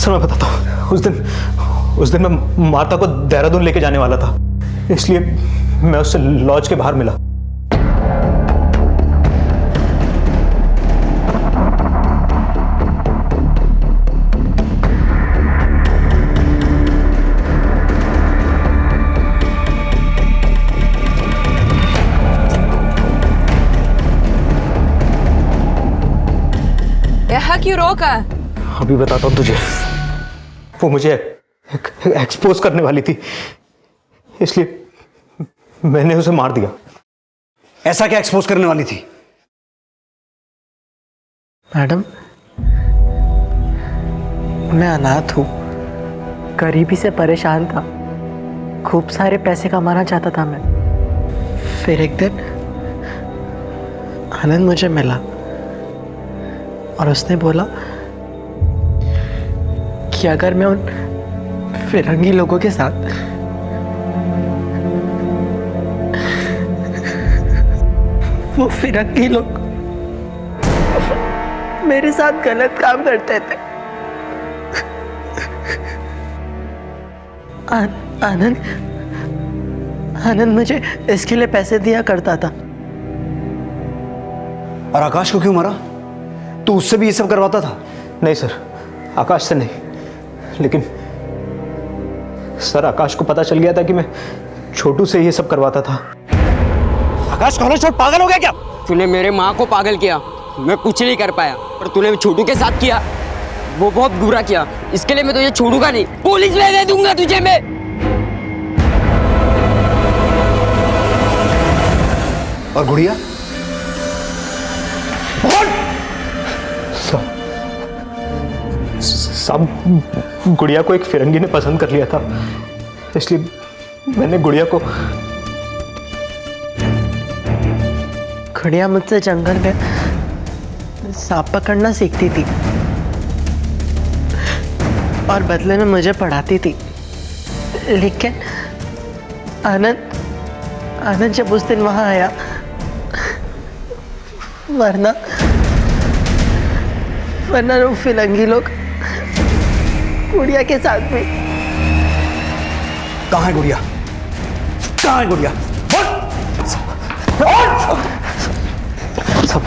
सर मैं बताता हूँ। उस दिन मैं मार्था को देहरादून लेके जाने वाला था, इसलिए मैं उससे लॉज के बाहर मिला। यहाँ क्यों रोका? अभी बताता हूँ तुझे। वो मुझे एक्सपोज करने वाली थी, इसलिए मैंने उसे मार दिया। ऐसा क्या एक्सपोज करने वाली थी? मैडम, मैं अनाथ हूँ, गरीबी से परेशान था, खूब सारे पैसे कमाना चाहता था मैं। फिर एक दिन आनंद मुझे मिला और उसने बोला कि अगर मैं उन फिरंगी लोगों के साथ वो फिरंगी लोग मेरे साथ गलत काम करते थे। आनंद मुझे इसके लिए पैसे दिया करता था। और आकाश को क्यों मारा? तू उससे भी ये सब करवाता था? नहीं सर, आकाश से नहीं, लेकिन सर आकाश को पता चल गया था कि मैं छोटू से ये सब करवाता था। आकाश कॉलेज छोड़ पागल हो गया क्या? तूने मेरे माँ को पागल किया, मैं कुछ नहीं कर पाया, पर तूने छोटू के साथ किया, वो बहुत बुरा किया। इसके लिए मैं तुझे छोड़ूंगा नहीं, पुलिस में दे दूंगा तुझे मैं। और गुड़िया? साहब, गुड़िया को एक फिरंगी ने पसंद कर लिया था, इसलिए मैंने गुड़िया को। गुड़िया मुझसे जंगल में सांप पकड़ना सीखती थी और बदले में मुझे पढ़ाती थी। लेकिन आनंद जब उस दिन वहां आया, वरना वो फिरंगी लोग गुड़िया के साथ में। कहाँ है गुड़िया? कहाँ है गुड़िया? सब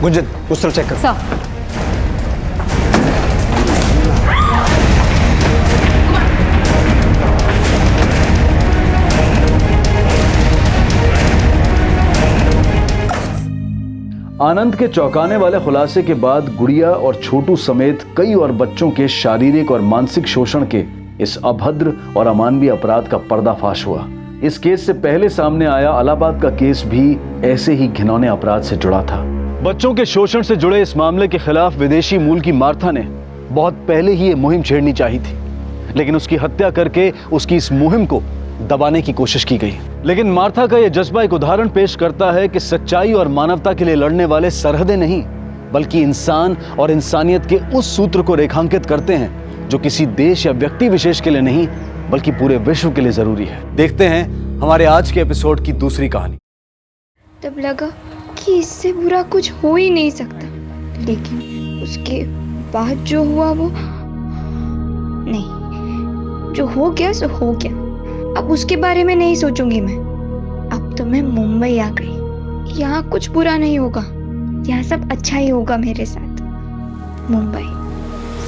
गुंजन, उस तरफ चेक कर। सर आनंद के चौंकाने वाले खुलासे के बाद गुड़िया और छोटू समेत कई और बच्चों के शारीरिक और मानसिक शोषण के इस अभद्र और अमानवीय अपराध का पर्दाफाश हुआ। इस केस से पहले सामने आया इलाहाबाद का केस भी ऐसे ही घिनौने अपराध से जुड़ा था। बच्चों के शोषण से जुड़े इस मामले के खिलाफ विदेशी मूल की मार्था ने बहुत पहले ही ये मुहिम छेड़नी चाहिए थी, लेकिन उसकी हत्या करके उसकी इस मुहिम को दबाने की कोशिश की गई। लेकिन मार्था का यह जज्बा एक उदाहरण पेश करता है कि सच्चाई और मानवता के लिए लड़ने वाले सरहदें नहीं, बल्कि इंसान और इंसानियत के उस सूत्र को रेखांकित करते हैं जो किसी देश या व्यक्ति विशेष के लिए नहीं, बल्कि पूरे विश्व के लिए जरूरी है। देखते हैं हमारे आज के एपिसोड की दूसरी कहानी। तब लगा कि इससे बुरा कुछ हो ही नहीं सकता, लेकिन उसके बाद जो हुआ वो नहीं, जो हो गया सो हो गया। अब उसके बारे में नहीं सोचूंगी मैं। अब तो मैं मुंबई आ गई, यहाँ कुछ बुरा नहीं होगा, यहाँ सब अच्छा ही होगा मेरे साथ। मुंबई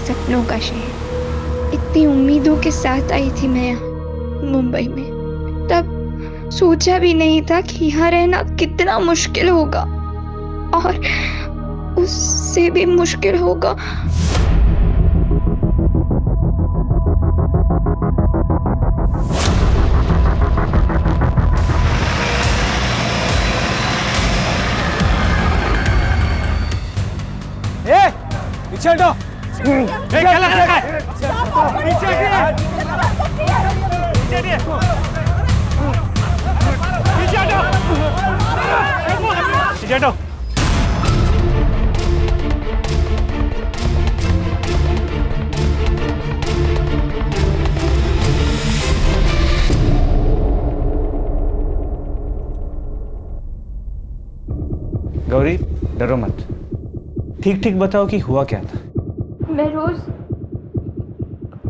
सपनों का शहर, इतनी उम्मीदों के साथ आई थी मैं यहाँ मुंबई में। तब सोचा भी नहीं था कि यहाँ रहना कितना मुश्किल होगा, और उससे भी मुश्किल होगा पीछे हटो। क्या लग रहा है? पीछे हटिए। पीछे हटो। पीछे हटो। गौरी, डरो मत, ठीक ठीक बताओ कि हुआ क्या था। मैं रोज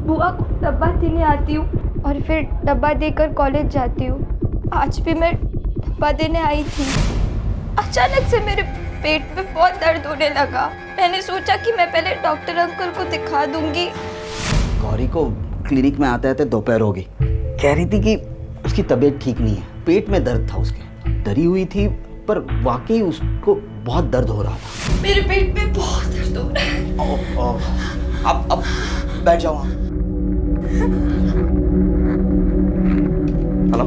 बुआ को डब्बा देने आती हूँ और फिर डब्बा देकर कॉलेज जाती हूँ। आज भी मैं डब्बा देने आई थी। अचानक से मेरे पेट में बहुत दर्द होने लगा। मैंने सोचा कि मैं पहले डॉक्टर अंकल को दिखा दूंगी। गौरी को क्लिनिक में आते आते दोपहर हो गई। कह रही थी कि उसकी तबीयत ठीक नहीं है, पेट में दर्द था उसके। डरी हुई थी, पर वाकई उसको बहुत दर्द हो रहा था। मेरे पेट में बहुत दर्द हो रहा है। अब बैठ जाओ। Hello,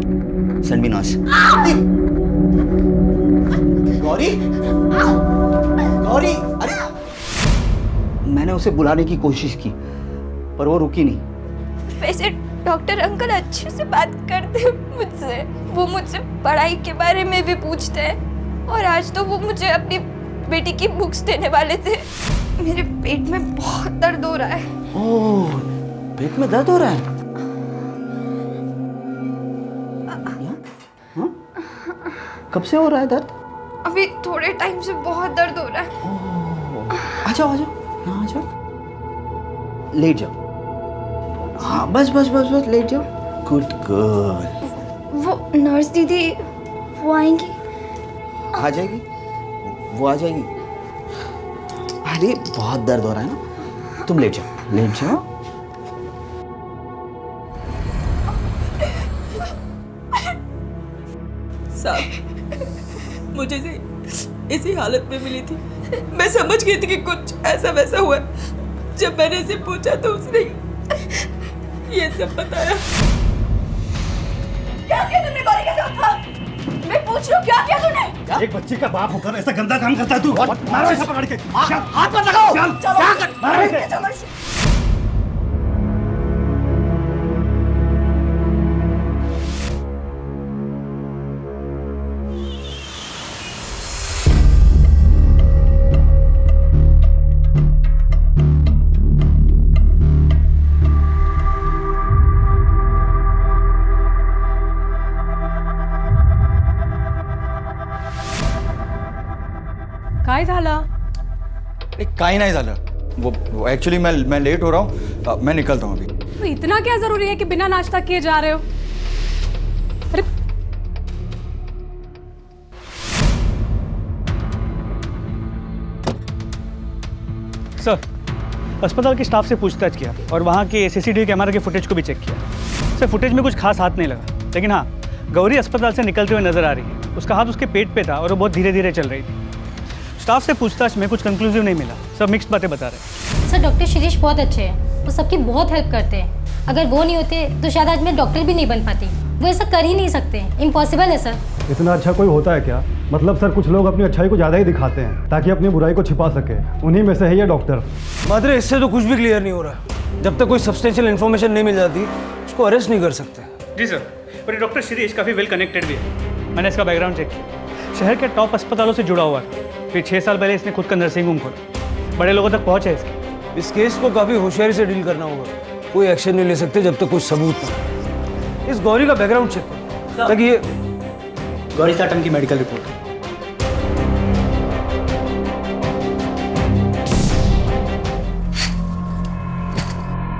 send me nurse. Gauri, Gauri, अरे मैंने उसे बुलाने की कोशिश की, पर वो रुकी नहीं। वैसे डॉक्टर अंकल अच्छे से बात करते हैं मुझसे। वो मुझसे पढ़ाई के बारे में भी पूछते हैं और आज तो वो मुझे अपनी बेटी की बुक्स देने वाले थे। मेरे पेट में बहुत दर्द हो रहा है। ओह, पेट में दर्द हो रहा है? कब से हो रहा है दर्द? अभी थोड़े टाइम से बहुत दर्द हो रहा है। आ जाओ यहाँ आ जाओ, लेट जाओ। हाँ बस बस बस बस लेट जाओ। Good girl. वो नर्स दीदी वो आएंगी? आ जाएगी, वो आ जाएगी। अरे बहुत दर्द हो रहा है ना, तुम लेट जाओ, लेट जाओ। साहब, मुझे इसी हालत में मिली थी। मैं समझ गई थी कि कुछ ऐसा वैसा हुआ। जब मैंने इसे पूछा तो उसने ये सब बताया। क्या किया तुमने गौरी के साथ? हाँ? मैं पूछ रही हूँ क्या किया तूने? एक बच्ची का बाप होकर ऐसा गंदा काम करता है तू? मारो इसे पकड़ के। हाथ मत लगाओ। क्या कर? मारो इसे। काय झालं? काही नाही झालं। वो एक्चुअली मैं लेट हो रहा हूँ, मैं निकलता हूँ अभी। तो इतना क्या जरूरी है कि बिना नाश्ता किए जा रहे हो? अरे सर, अस्पताल के स्टाफ से पूछताछ किया और वहाँ के सीसीटीवी कैमरा के फुटेज को भी चेक किया। सर, फुटेज में कुछ खास हाथ नहीं लगा, लेकिन हाँ, गौरी अस्पताल से निकलते हुए नजर आ रही है। उसका हाथ उसके पेट पे था और वो बहुत धीरे धीरे चल रही थी। स्टाफ से पूछताछ में कुछ कंक्लूसिव नहीं मिला, सब मिक्स्ड बातें बता रहे हैं। सर, डॉक्टर शिरीष बहुत अच्छे हैं, वो सबकी बहुत हेल्प करते हैं। अगर वो नहीं होते तो शायद आज मैं डॉक्टर भी नहीं बन पाती। वो ऐसा कर ही नहीं सकते, इम्पॉसिबल है सर। इतना अच्छा कोई होता है क्या? मतलब सर, कुछ लोग अपनी अच्छाई को ज़्यादा ही दिखाते हैं ताकि अपनी बुराई को छिपा सके। उन्हीं में से है ये डॉक्टर। मात्र इससे तो कुछ भी क्लियर नहीं हो रहा। जब तक कोई सब्सटेंशियल इन्फॉर्मेशन नहीं मिल जाती उसको अरेस्ट नहीं कर सकते। जी सर, पर ये डॉक्टर शिरीष काफ़ी वेल कनेक्टेड भी है। मैंने इसका बैकग्राउंड चेक किया, शहर के टॉप अस्पतालों से जुड़ा हुआ था। फिर 6 साल पहले इसने खुद का नर्सिंग होम खोला। बड़े लोगों तक पहुँच है इसकी। इस केस को काफ़ी होशियारी से डील करना होगा। कोई एक्शन नहीं ले सकते जब तक कोई सबूत ना। इस गौरी का बैकग्राउंड चेक करो ताकि ये गौरी साटम की मेडिकल रिपोर्ट।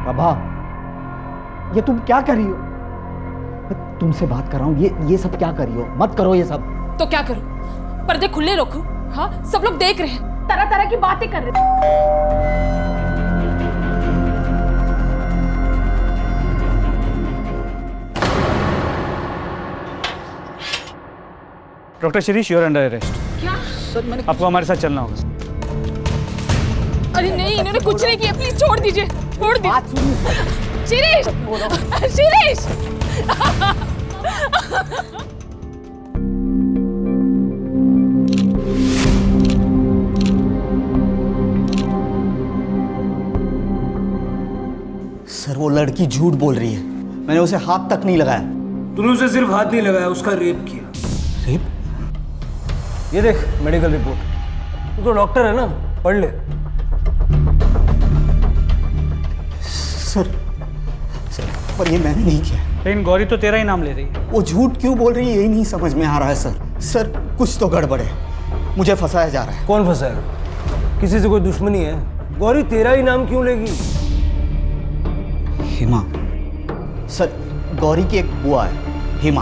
बाबा, ये तुम क्या कर रही हो? मैं तुमसे बात कर रहा हूँ, ये सब क्या कर रही हो? मत करो ये सब। तो क्या करूं? पर्दे खुले रखो? हाँ, सब लोग देख रहे हैं, तरह तरह की बातें कर रहे हैं। Doctor Shirish, you're under arrest. क्या? सर, मैंने आपको हमारे साथ चलना होगा। अरे नहीं, इन्होंने कुछ नहीं किया, प्लीज छोड़ दीजिए, छोड़ दीजिए। शिरीष, शिरीष। सर, वो लड़की झूठ बोल रही है। मैंने उसे हाथ तक नहीं लगाया। तूने उसे सिर्फ हाथ नहीं लगाया, उसका रेप किया। रेप? ये देख मेडिकल रिपोर्ट। तू तो डॉक्टर है ना, पढ़ ले। सर, पर ये मैंने नहीं किया। लेकिन गौरी तो तेरा ही नाम ले रही है। वो झूठ क्यों बोल रही है यही नहीं समझ में आ रहा है सर। सर, कुछ तो गड़बड़ है, मुझे फंसाया जा रहा है। कौन फंसाएगा? किसी से कोई दुश्मनी है? गौरी तेरा ही नाम क्यों लेगी? हिमा। सर, गौरी की एक बुआ है, हिमा,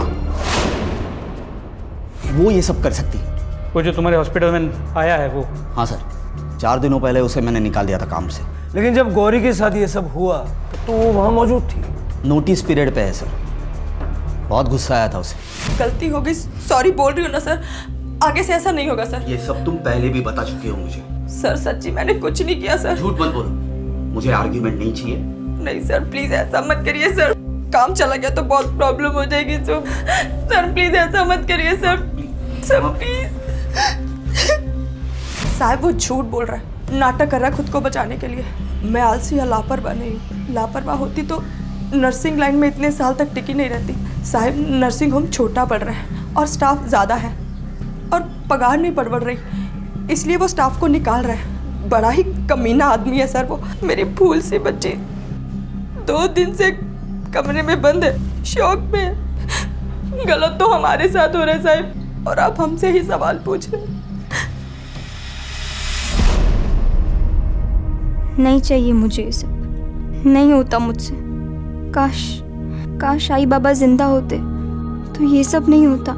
वो ये सब कर सकती है। वो जो तुम्हारे हॉस्पिटल में आया है वो? हाँ सर, 4 दिनों पहले उसे मैंने निकाल दिया था काम से। लेकिन जब गौरी के साथ ये सब हुआ तो वो वहाँ मौजूद थी। नोटिस पीरियड पे है सर। बहुत गुस्सा आया था उसे। गलती हो गई, सॉरी बोल रही हूँ ना सर। आगे से ऐसा नहीं होगा सर। ये सब तुम पहले भी बता चुके हो मुझे। सर सच्ची मैंने कुछ नहीं किया सर। झूठ मत बोलो, मुझे आर्ग्यूमेंट नहीं चाहिए। नहीं सर, प्लीज ऐसा मत करिए सर। काम चला गया तो बहुत प्रॉब्लम हो जाएगी तो सर प्लीज ऐसा मत करिए सर। Sir please. साहब, वो झूठ बोल रहा है, नाटक कर रहा है खुद को बचाने के लिए। मैं आलसी या लापरवाह नहीं हूँ। लापरवाह होती तो नर्सिंग लाइन में इतने साल तक टिकी नहीं रहती साहब। नर्सिंग होम छोटा पड़ रहा है और स्टाफ ज़्यादा है और पगार नहीं बढ़ रही, इसलिए वो स्टाफ को निकाल रहा है। बड़ा ही कमीना आदमी है सर वो। मेरी भूल से बच्ची 2 दिन से कमरे में बंद है, शौक में है। गलत तो हमारे साथ हो रहा है साहब, और आप हमसे ही सवाल पूछ रहे हैं। नहीं चाहिए मुझे ये सब, नहीं होता मुझसे। काश आई बाबा जिंदा होते तो ये सब नहीं होता।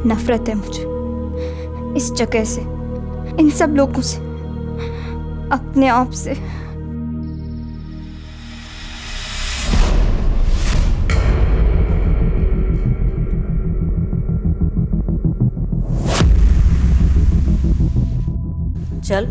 नफरत है मुझे इस जगह से, इन सब लोगों से, अपने आप से। चल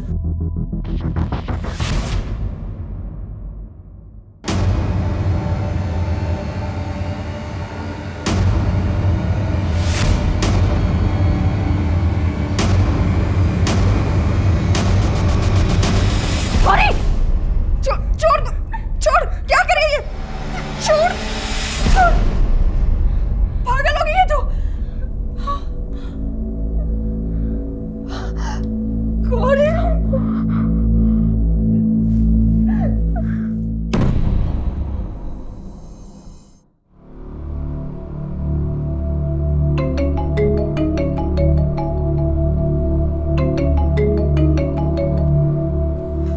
छोड़, क्या कर रही है? छोड़, पागल हो गई है तू। कौन है?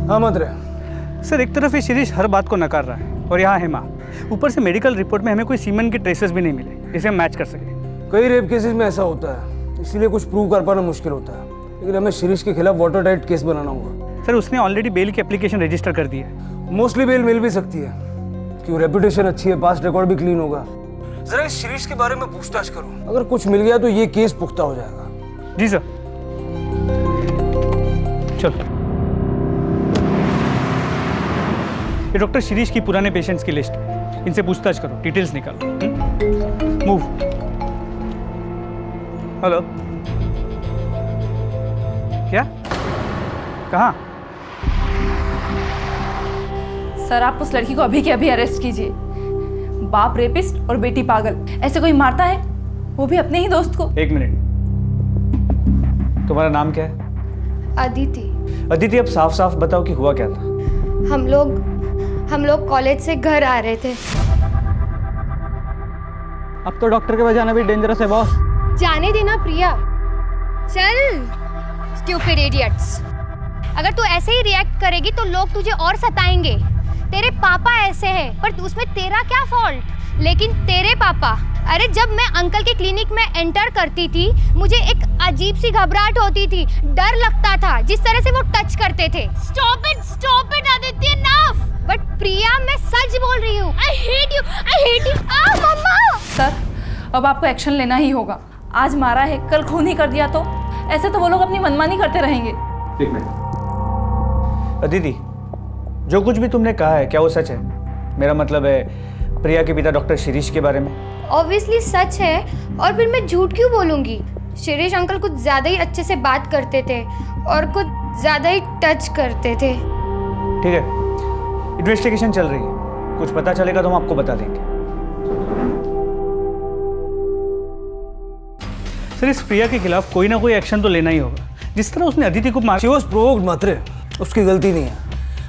हाँ मत रहे सर, एक तरफ ये शिरीष हर बात को नकार रहा है और यहाँ है माँ। ऊपर से मेडिकल रिपोर्ट में हमें कोई सीमेंट के ट्रेसेस भी नहीं मिले जिसे हम मैच कर सके। कई रेप केसेस में ऐसा होता है, इसीलिए कुछ प्रूव कर पाना मुश्किल होता है। लेकिन हमें शिरीष के खिलाफ वाटर टाइट केस बनाना होगा। सर, उसने ऑलरेडी बेल की एप्लीकेशन रजिस्टर कर दी है। मोस्टली बेल मिल भी सकती है क्यों, रेपुटेशन अच्छी है, पास्ट रिकॉर्ड भी क्लीन होगा। जरा इस शिरीष के बारे में पूछताछ करो, अगर कुछ मिल गया तो ये केस पुख्ता हो जाएगा। जी सर। चलो, ये डॉक्टर शिरीष की पुराने पेशेंट्स की लिस्ट, इनसे पूछताछ करो, डिटेल्स निकालो। मूव। हेलो, क्या? कहाँ? सर, आप उस लड़की को अभी के अभी अरेस्ट कीजिए। बाप रेपिस्ट और बेटी पागल, ऐसे कोई मारता है? वो भी अपने ही दोस्त को। एक मिनट, तुम्हारा नाम क्या है? अदिति। अदिति, अब साफ साफ बताओ कि हुआ क्या था। हम लोग कॉलेज से घर आ रहे थे। अब तो डॉक्टर के पास जाना भी डेंजरस है बॉस। जाने देना प्रिया। चल, स्टूपिड इडियट्स। अगर तू ऐसे ही रिएक्ट करेगी तो लोग तुझे और सताएंगे। तेरे पापा ऐसे हैं, पर उसमें तेरा क्या फॉल्ट? लेकिन तेरे पापा, अरे जब मैं अंकल के क्लिनिक में एंटर करती थी, मुझे एक अजीब सी घबराहट होती थी, डर लगता था जिस तरह से वो टच करते थे। Stop it Aditya, enough. But Priya, मैं सच बोल रही हूँ। I hate you। मम्मा। सर, अब आपको एक्शन लेना ही होगा। आज मारा है, कल खून ही कर दिया तो ऐसे तो वो लोग अपनी मनमानी करते रहेंगे। एक मिनट। अदिति, जो कुछ भी तुमने कहा है क्या वो सच है? मेरा मतलब है प्रिया के पिता डॉक्टर शिरीष के बारे में। ऑब्वियसली सच है, और फिर मैं झूठ क्यों बोलूँगी? शिरीष अंकल कुछ ज़्यादा ही अच्छे से बात करते थे और कुछ ज़्यादा ही टच करते थे। ठीक है, इन्वेस्टिगेशन चल रही है, कुछ पता चलेगा तो हम आपको बता देंगे। सर, इस प्रिया के खिलाफ कोई ना कोई एक्शन तो लेना ही होगा। जिस तरह उसने अदिति को मार। शी वाज प्रोवोक्ड मात्रे, उसकी गलती नहीं है।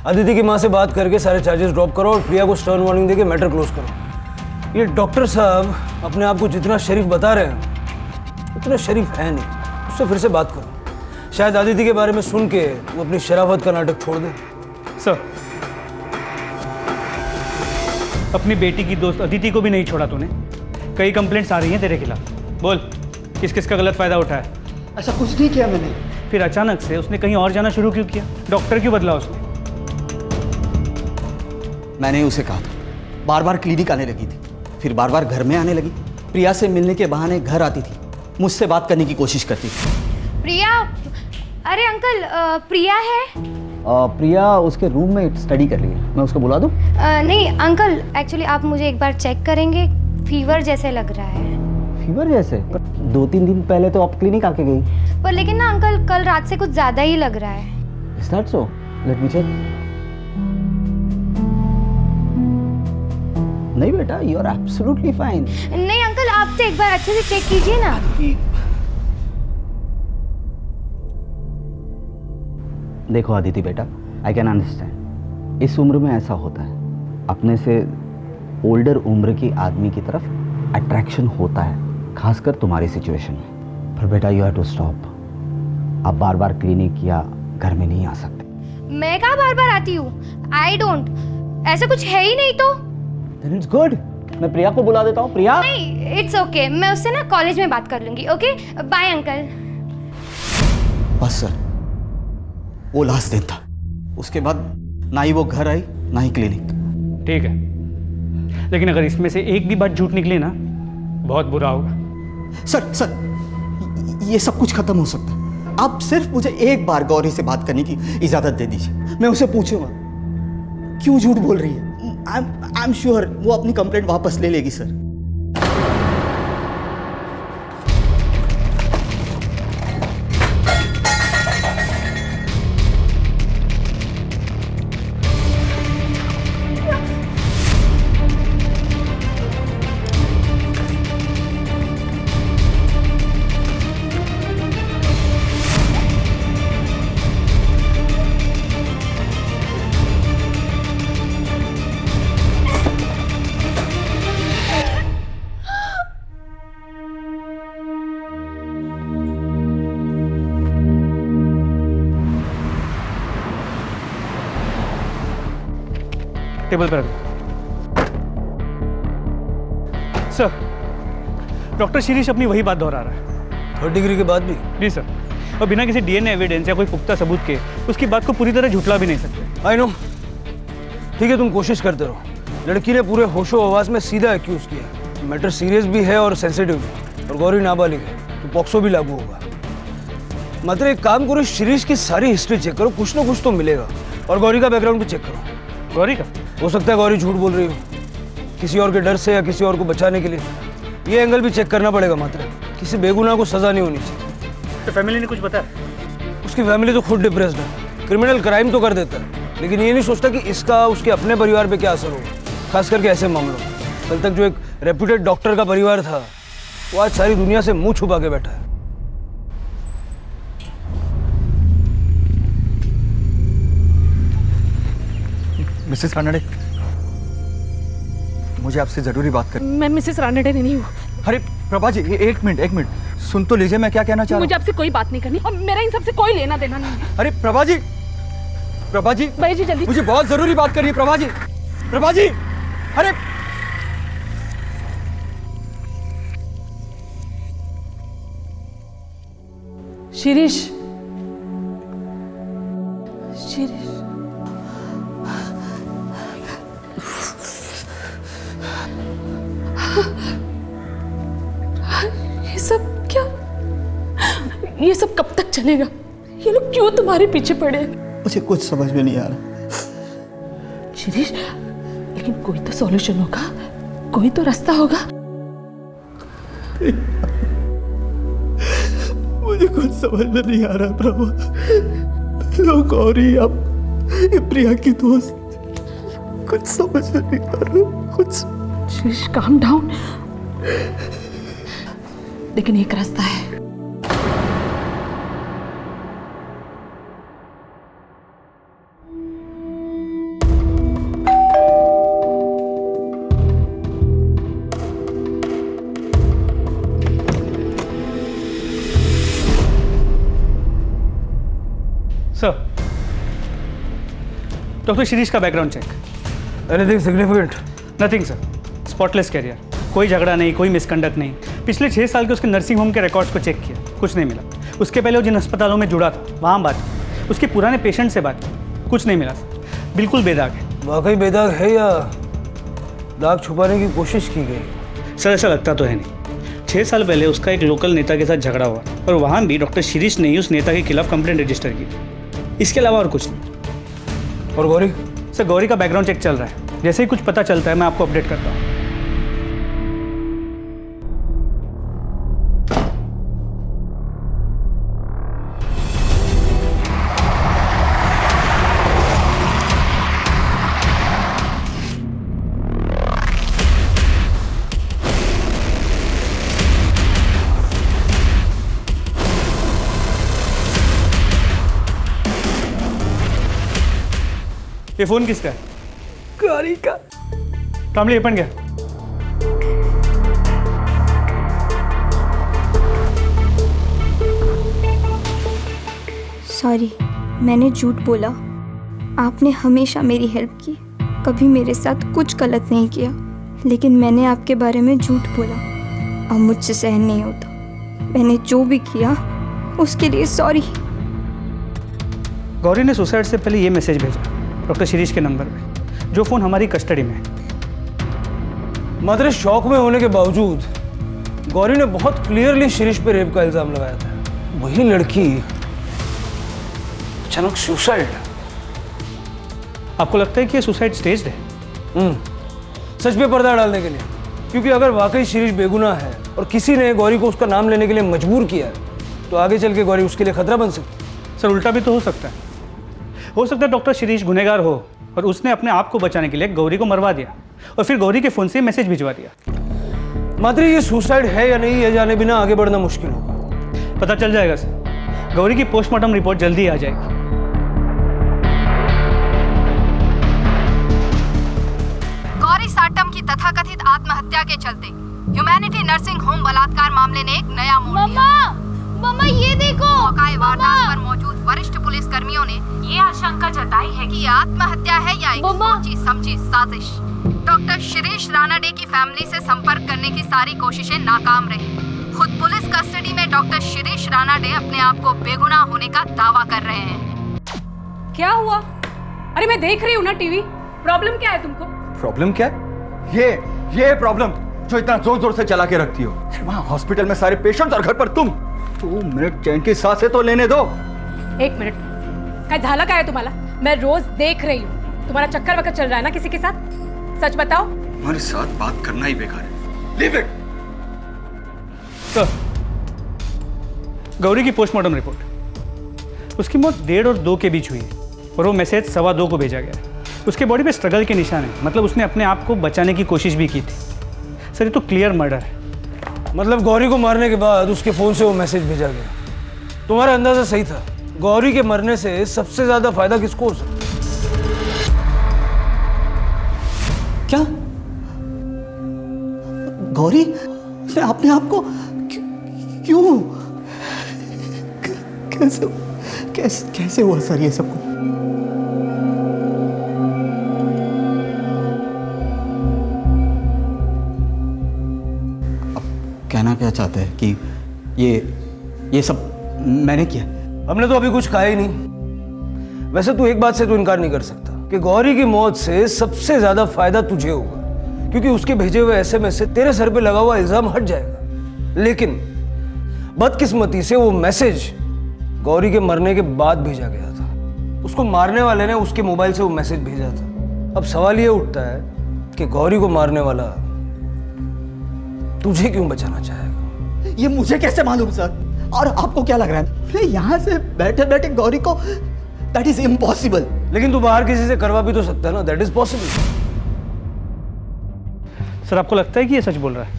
अदिति की माँ से बात करके सारे चार्जेस ड्रॉप करो और प्रिया को स्टर्न वार्निंग देके मैटर क्लोज करो। ये डॉक्टर साहब अपने आप को जितना शरीफ बता रहे हैं उतना शरीफ है नहीं। उससे फिर से बात करो, शायद अदिति के बारे में सुन के वो अपनी शराफत का नाटक छोड़ दे। सर, अपनी बेटी की दोस्त अदिति को भी नहीं छोड़ा तूने। कई कंप्लेंट्स आ रही हैं तेरे खिलाफ। बोल, किस किस का गलत फायदा उठाया? ऐसा कुछ नहीं किया मैंने। फिर अचानक से उसने कहीं और जाना शुरू क्यों किया? डॉक्टर क्यों बदला उसने? मैंने उसे कहा था, बार बार क्लिनिक आने लगी थी, फिर बार बार घर में आने लगी। प्रिया से मिलने के बहाने घर आती थी, मुझसे बात करने की कोशिश करती थी। प्रिया? अरे अंकल, प्रिया है? प्रिया उसके रूम में स्टडी कर रही है, मैं उसको बुला दूं? नहीं अंकल, एक्चुअली आप मुझे एक बार चेक करेंगे, फीवर जैसे लग रहा है। फीवर जैसे? 2-3 दिन पहले तो आप क्लिनिक आके गई। पर लेकिन ना अंकल, कल रात से कुछ ज़्यादा ही लग रहा है। Is that so? Let me check. नहीं बेटा, यू आर एब्सोल्युटली फाइन। नहीं अंकल, आप तो एक बार अच्छे से चेक कीजिए ना। देखो अदिति बेटा, आई कैन अंडरस्टैंड, इस उम्र में ऐसा होता है, अपने से ओल्डर उम्र की आदमी की तरफ अट्रैक्शन होता है, खासकर तुम्हारी सिचुएशन में। पर बेटा यू हैव टू स्टॉप। आप बार बार क्लिनिक या घर में नहीं आ सकते। मैं कहाँ बार बार आती हूँ? आई डोंट, ऐसा कुछ है ही नहीं तो। Then it's good. मैं प्रिया को बुला देता हूँ। प्रिया, नहीं, इट्स ओके, मैं उससे ना कॉलेज में बात कर लूंगी। Okay, bye uncle. बस सर, वो लास्ट दिन था, उसके बाद ना ही वो घर आई ना ही क्लिनिक। ठीक है, लेकिन अगर इसमें से एक भी बात झूठ निकली ना, बहुत बुरा होगा। सर, ये सब कुछ खत्म हो सकता है। आप सिर्फ मुझे एक बार गौरी से बात करने की इजाजत दे दीजिए, मैं उसे पूछूंगा क्यों झूठ बोल रही है। आई एम श्योर वो अपनी कंप्लेंट वापस ले लेगी सर। टेबल पर सर, डॉक्टर शिरीष अपनी वही बात दोहरा रहा है। 3rd डिग्री के बाद भी? जी सर, और बिना किसी डीएनए एविडेंस या कोई पुख्ता सबूत के उसकी बात को पूरी तरह झुठला भी नहीं सकते। आई नो, ठीक है, तुम कोशिश करते रहो। लड़की ने पूरे होशो आवाज में सीधा एक्यूज किया। मैटर सीरियस भी है और सेंसिटिव भी, और गौरी नाबालिग है तो पॉक्सो भी लागू होगा। मतलब एक काम करो, शिरीष की सारी हिस्ट्री चेक करो, कुछ ना कुछ तो मिलेगा। और गौरी का बैकग्राउंड भी चेक करो। गौरी का? हो सकता है गौरी झूठ बोल रही हो, किसी और के डर से या किसी और को बचाने के लिए। ये एंगल भी चेक करना पड़ेगा। मात्र किसी बेगुनाह को सजा नहीं होनी चाहिए। तो फैमिली ने कुछ बताया? उसकी फैमिली तो खुद डिप्रेस्ड है। क्रिमिनल क्राइम तो कर देता है, लेकिन ये नहीं सोचता कि इसका उसके अपने परिवार पे क्या असर होगा, खास करके ऐसे मामलों में। कल तक जो एक रेप्यूटेड डॉक्टर का परिवार था, वो आज सारी दुनिया से मुंह छुपा के बैठा है। मिसेस रानडे, मुझे आपसे जरूरी बात करनी। मैं मिसेस रानडे नहीं हूँ। अरे प्रभा जी, एक मिनट सुन तो लीजिए, मैं क्या कहना चाह रहा हूँ। मुझे आपसे कोई बात नहीं करनी और मेरा इन सबसे कोई लेना देना नहीं है। अरे प्रभा जी भाई जी जल्दी, मुझे बहुत जरूरी बात करनी है। प्रभा जी, अरे शिरीष, ये सब कब तक चलेगा? ये लोग क्यों तुम्हारे पीछे पड़े हैं? मुझे कुछ समझ में नहीं आ रहा। शिरीष, लेकिन कोई तो सॉल्यूशन होगा, कोई तो रास्ता होगा। मुझे कुछ समझ में नहीं आ रहा प्रभा। लोग गौरी, अब ये प्रिया की दोस्त, कुछ समझ में नहीं आ रहा कुछ। Shirish, calm down. लेकिन एक रास्ता है। सर, डॉक्टर शिरीष का background check. Anything significant? Nothing sir, spotless career, कोई झगड़ा नहीं, कोई मिसकंडक्ट नहीं। पिछले 6 साल के उसके नर्सिंग होम के रिकॉर्ड्स को चेक किया, कुछ नहीं मिला। उसके पहले वो जिन अस्पतालों में जुड़ा था वहाँ बात की, उसके पुराने पेशेंट से बात की, कुछ नहीं मिला सर, बिल्कुल बेदाग है। वाकई बेदाग है या दाग छुपाने की कोशिश की गई? सर ऐसा लगता तो है नहीं। 6 साल पहले उसका एक लोकल नेता के साथ झगड़ा हुआ और वहाँ भी डॉक्टर शिरीष ने ही उस नेता के खिलाफ कंप्लेंट रजिस्टर की, इसके अलावा और कुछ नहीं। और गौरी? सर गौरी का बैकग्राउंड चेक चल रहा है, जैसे ही कुछ पता चलता है मैं आपको अपडेट करता हूँ। ये फोन किसका है? गौरी का। कामली ये पण घ्या। सॉरी, मैंने झूठ बोला। आपने हमेशा मेरी हेल्प की, कभी मेरे साथ कुछ गलत नहीं किया, लेकिन मैंने आपके बारे में झूठ बोला। अब मुझसे सहन नहीं होता। मैंने जो भी किया उसके लिए सॉरी। गौरी ने सुसाइड से पहले ये मैसेज भेजा डॉक्टर शिरीष के नंबर पे, जो फ़ोन हमारी कस्टडी में है। मात्र शौक में होने के बावजूद गौरी ने बहुत क्लियरली शिरीष पे रेप का इल्जाम लगाया था। वही लड़की अचानक सुसाइड। आपको लगता है कि ये सुसाइड स्टेज्ड है? सच पे पर्दा डालने के लिए, क्योंकि अगर वाकई शिरीष बेगुनाह है और किसी ने गौरी को उसका नाम लेने के लिए मजबूर किया है, तो आगे चल के गौरी उसके लिए खतरा बन सकती है। सर, उल्टा भी तो हो सकता है। हो सकता है डॉक्टर शिरीष गुनहगार हो और उसने अपने आप को बचाने के लिए गौरी को मरवा दिया और फिर गौरी के फ़ोन से मैसेज भिजवा दिया। मात्र ये सुसाइड है या नहीं, ये जाने बिना आगे बढ़ना मुश्किल होगा। पता चल जाएगा सर। गौरी की पोस्टमार्टम रिपोर्ट जल्दी ही आ जाएगी। गौरी साटम की तथाकथित आत्महत्या के चलते ह्यूमैनिटी नर्सिंग होम बलात्कार मामले ने एक नया मोड़ लिया। मम्मा ये देखो। मौके वारदात पर मौजूद वरिष्ठ पुलिस कर्मियों ने ये आशंका जताई है कि ये आत्महत्या है या एक सोची समझी साजिश। डॉक्टर शिरीष रानाडे की फैमिली से संपर्क करने की सारी कोशिशें नाकाम रही। खुद पुलिस कस्टडी में डॉक्टर शिरीष रानाडे अपने आप को बेगुनाह होने का दावा कर रहे हैं। क्या हुआ? अरे मैं देख रही हूँ ना टीवी। प्रॉब्लम क्या है तुमको? प्रॉब्लम क्या है? ये प्रॉब्लम जो इतना जोर जोर से चला के रखती हो। वहाँ हॉस्पिटल में सारे पेशेंट्स और घर पर तुम। 2 मिनट चैन की सांसें तो लेने दो। 1 मिनट। क्या झाला क्या है तुम्हारा? मैं रोज देख रही हूँ। तुम्हारा चक्कर वक्कर चल रहा है ना किसी के साथ? सच बताओ। हमारे साथ बात करना ही बेकार है। Leave it. गौरी की पोस्टमार्टम रिपोर्ट, उसकी मौत 1:30 और 2 के बीच हुई है और वो मैसेज 2:15 को भेजा गया है। उसके बॉडी पे स्ट्रगल के निशान है, मतलब उसने अपने आप को बचाने की कोशिश भी की थी। सर, ये तो क्लियर मर्डर है। मतलब गौरी को मारने के बाद उसके फ़ोन से वो मैसेज भेजा गया। तुम्हारा अंदाज़ा सही था। गौरी के मरने से सबसे ज़्यादा फायदा किसको हो सकता? क्या गौरी उसने अपने आप को क्यों कैसे हुआ सर ये सब? कहना क्या चाहते हैं कि ये सब मैंने किया? हमने तो अभी कुछ कहा ही नहीं। वैसे तू एक बात से तो इनकार नहीं कर सकता कि गौरी की मौत से सबसे ज्यादा फायदा तुझे होगा, क्योंकि उसके भेजे हुए एसएमएस से तेरे सर पे लगा हुआ इल्जाम हट जाएगा। लेकिन बदकिस्मती से वो मैसेज गौरी के मरने के बाद भेजा गया था। उसको मारने वाले ने उसके मोबाइल से वो मैसेज भेजा था। अब सवाल ये उठता है कि गौरी को मारने वाला तुझे क्यों बचाना चाहेगा? ये मुझे कैसे मालूम सर? और आपको क्या लग रहा है मैं यहाँ से बैठे बैठे गौरी को? That is impossible. लेकिन तू बाहर किसी से करवा भी तो सकता है ना। That is possible. सर, आपको लगता है कि ये सच बोल रहा है?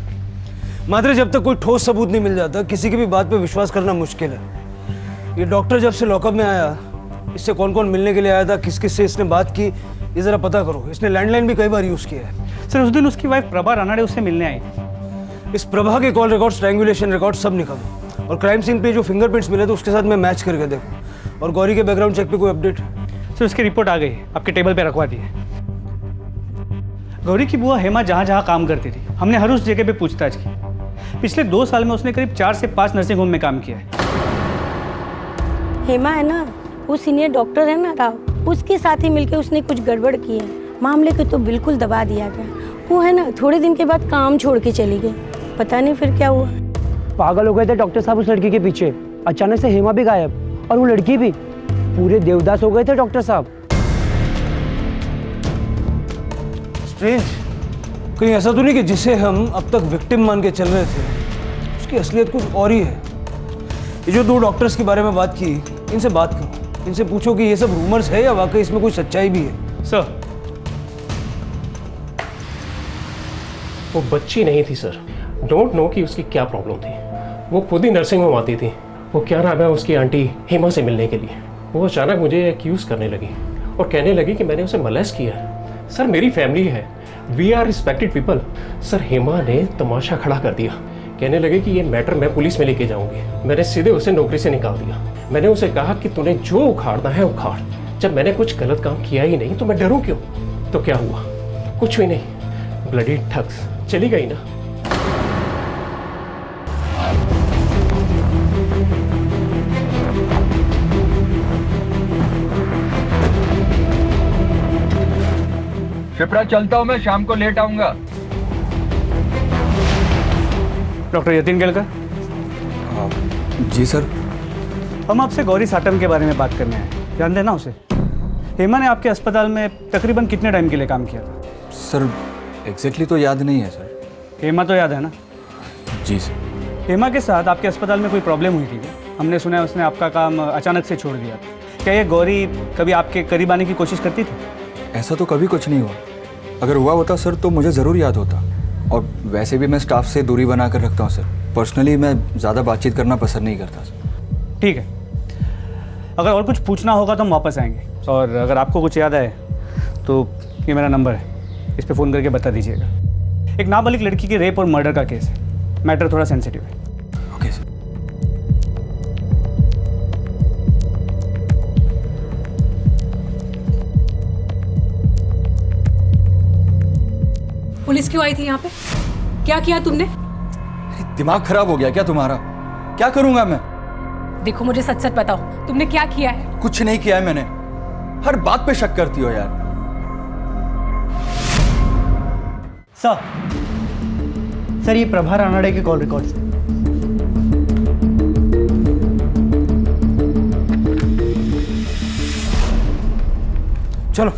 मात्र जब तक कोई ठोस सबूत नहीं मिल जाता किसी की भी बात पे विश्वास करना मुश्किल है। ये डॉक्टर जब से लॉकअप में आया, इससे कौन कौन मिलने के लिए आया था, किस किस से इसने बात की, ये जरा पता करो। इसने लैंडलाइन भी कई बार यूज किया है। सर, उस दिन उसकी वाइफ प्रभा रानाडे उससे मिलने आई। इस प्रभा के कॉल रिकॉर्ड, स्ट्रैंगुलेशन रिकॉर्ड सब निकालो और क्राइम सीन पे जो फिंगरप्रिंट्स मिले थे उसके साथ मैं मैच करके देखो। और गौरी के बैकग्राउंड चेक पे कोई अपडेट? सर, उसकी रिपोर्ट आ गई, आपके टेबल पे रखवा दी है। गौरी की बुआ हेमा जहाँ जहाँ काम करती थी, हमने हर उस जगह पे पूछताछ की। पिछले 2 साल में उसने करीब 4 से 5 नर्सिंग होम में काम किया है। हेमा है ना, वो सीनियर डॉक्टर है ना राव, उसके साथ ही मिलकर उसने कुछ गड़बड़ की है। मामले को तो बिल्कुल दबा दिया गया। वो है ना, थोड़े दिन के बाद काम छोड़ के चली गई। पता नहीं फिर क्या हुआ। पागल हो गए थे डॉक्टर साहब उस लड़की के पीछे। अचानक से हेमा भी गायब और वो लड़की भी। पूरे देवदास हो गए थे डॉक्टर साहब। स्ट्रेंज। कहीं ऐसा तो नहीं कि जिसे हम अब तक विक्टिम मान के चल रहे थे उसकी असलियत कुछ और ही है? ये जो 2 डॉक्टर्स के बारे में बात की, इनसे बात करो। इनसे पूछो कि ये सब रूमर्स है या वाकई इसमें कोई सच्चाई भी है। सर, वो बच्ची नहीं थी सर। डोंट नो कि उसकी क्या प्रॉब्लम थी। वो खुद ही नर्सिंग होम आती थी। वो क्या नाम है उसकी आंटी हेमा से मिलने के लिए। वो अचानक मुझे एक्यूज़ करने लगी और कहने लगी कि मैंने उसे मोलेस्ट किया है। सर मेरी फैमिली है, we are respected people. Sir Hema ने तमाशा खड़ा कर दिया, कहने लगे कि ये मैटर मैं पुलिस में लेके जाऊंगी। मैंने सीधे उसे नौकरी से निकाल दिया। मैंने उसे कहा कि तूने जो उखाड़ना है उखाड़, जब मैंने कुछ गलत काम किया ही नहीं तो मैं डरूं क्यों? तो क्या हुआ? कुछ भी नहीं, ब्लडी ठग्स, चली गई ना। शिप्रा चलता हूँ मैं, शाम को लेट आऊंगा। डॉक्टर यतीन केलकर। जी सर। हम आपसे गौरी साटम के बारे में बात करने आए, जानते हैं ना उसे? हेमा ने आपके अस्पताल में तकरीबन कितने टाइम के लिए काम किया था? सर एग्जैक्टली तो याद नहीं है सर। हेमा तो याद है ना? जी सर। हेमा के साथ आपके अस्पताल में कोई प्रॉब्लम हुई थी क्या? हमने सुना है उसने आपका काम अचानक से छोड़ दिया। क्या ये गौरी कभी आपके करीब आने की कोशिश करती थी? ऐसा तो कभी कुछ नहीं हुआ। अगर हुआ होता सर तो मुझे ज़रूर याद होता। और वैसे भी मैं स्टाफ से दूरी बना कर रखता हूँ सर। पर्सनली मैं ज़्यादा बातचीत करना पसंद नहीं करता सर। ठीक है, अगर और कुछ पूछना होगा तो हम वापस आएंगे, और अगर आपको कुछ याद आए तो ये मेरा नंबर है, इस पर फ़ोन करके बता दीजिएगा। एक नाबालिग लड़की के रेप और मर्डर का केस है, मैटर थोड़ा सेंसिटिव है। Okay sir. पुलिस क्यों आई थी यहाँ पे? क्या किया तुमने? दिमाग खराब हो गया क्या तुम्हारा? क्या करूंगा मैं? देखो मुझे सच सच बताओ, तुमने क्या किया है? कुछ नहीं किया है मैंने। हर बात पे शक करती हो यार। सर ये प्रभा रानाडे के कॉल रिकॉर्ड्स हैं। चलो।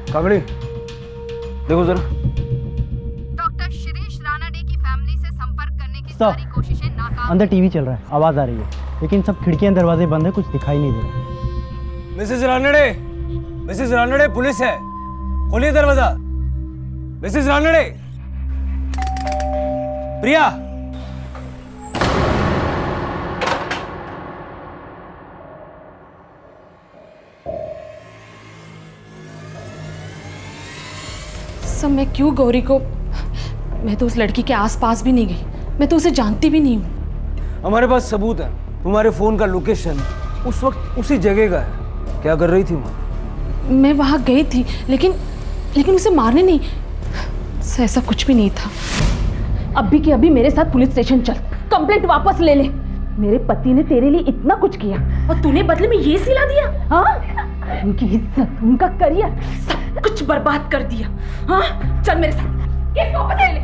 काकड़ी देखो जरा। डॉक्टर शिरीष रानाडे की फैमिली से संपर्क करने की सारी कोशिशें नाकाम। अंदर टीवी चल रहा है, आवाज आ रही है, लेकिन सब खिड़कियां दरवाजे बंद है, कुछ दिखाई नहीं दे रहा। मिसेस रानडे पुलिस है, खोलिए दरवाजा। मिसेस रानडे। प्रिया। सब मैं क्यों गौरी को? मैं तो उस लड़की के आसपास भी नहीं गई, मैं तो उसे जानती भी नहीं हूँ। हमारे पास सबूत है, तुम्हारे फोन का लोकेशन उस वक्त उसी जगह का है। क्या कर रही थी वहाँ? मैं वहाँ गई थी, लेकिन उसे मारने नहीं, ऐसा कुछ भी नहीं था। अभी के अभी मेरे साथ पुलिस स्टेशन चल, कंप्लेंट वापस ले ले। मेरे पति ने तेरे लिए इतना कुछ किया और तूने बदले में ये सिला दिया? हाँ, उनकी इज्जत, उनका करियर, सब कुछ बर्बाद कर दिया। हाँ, चल मेरे साथ, केस वापस ले ले।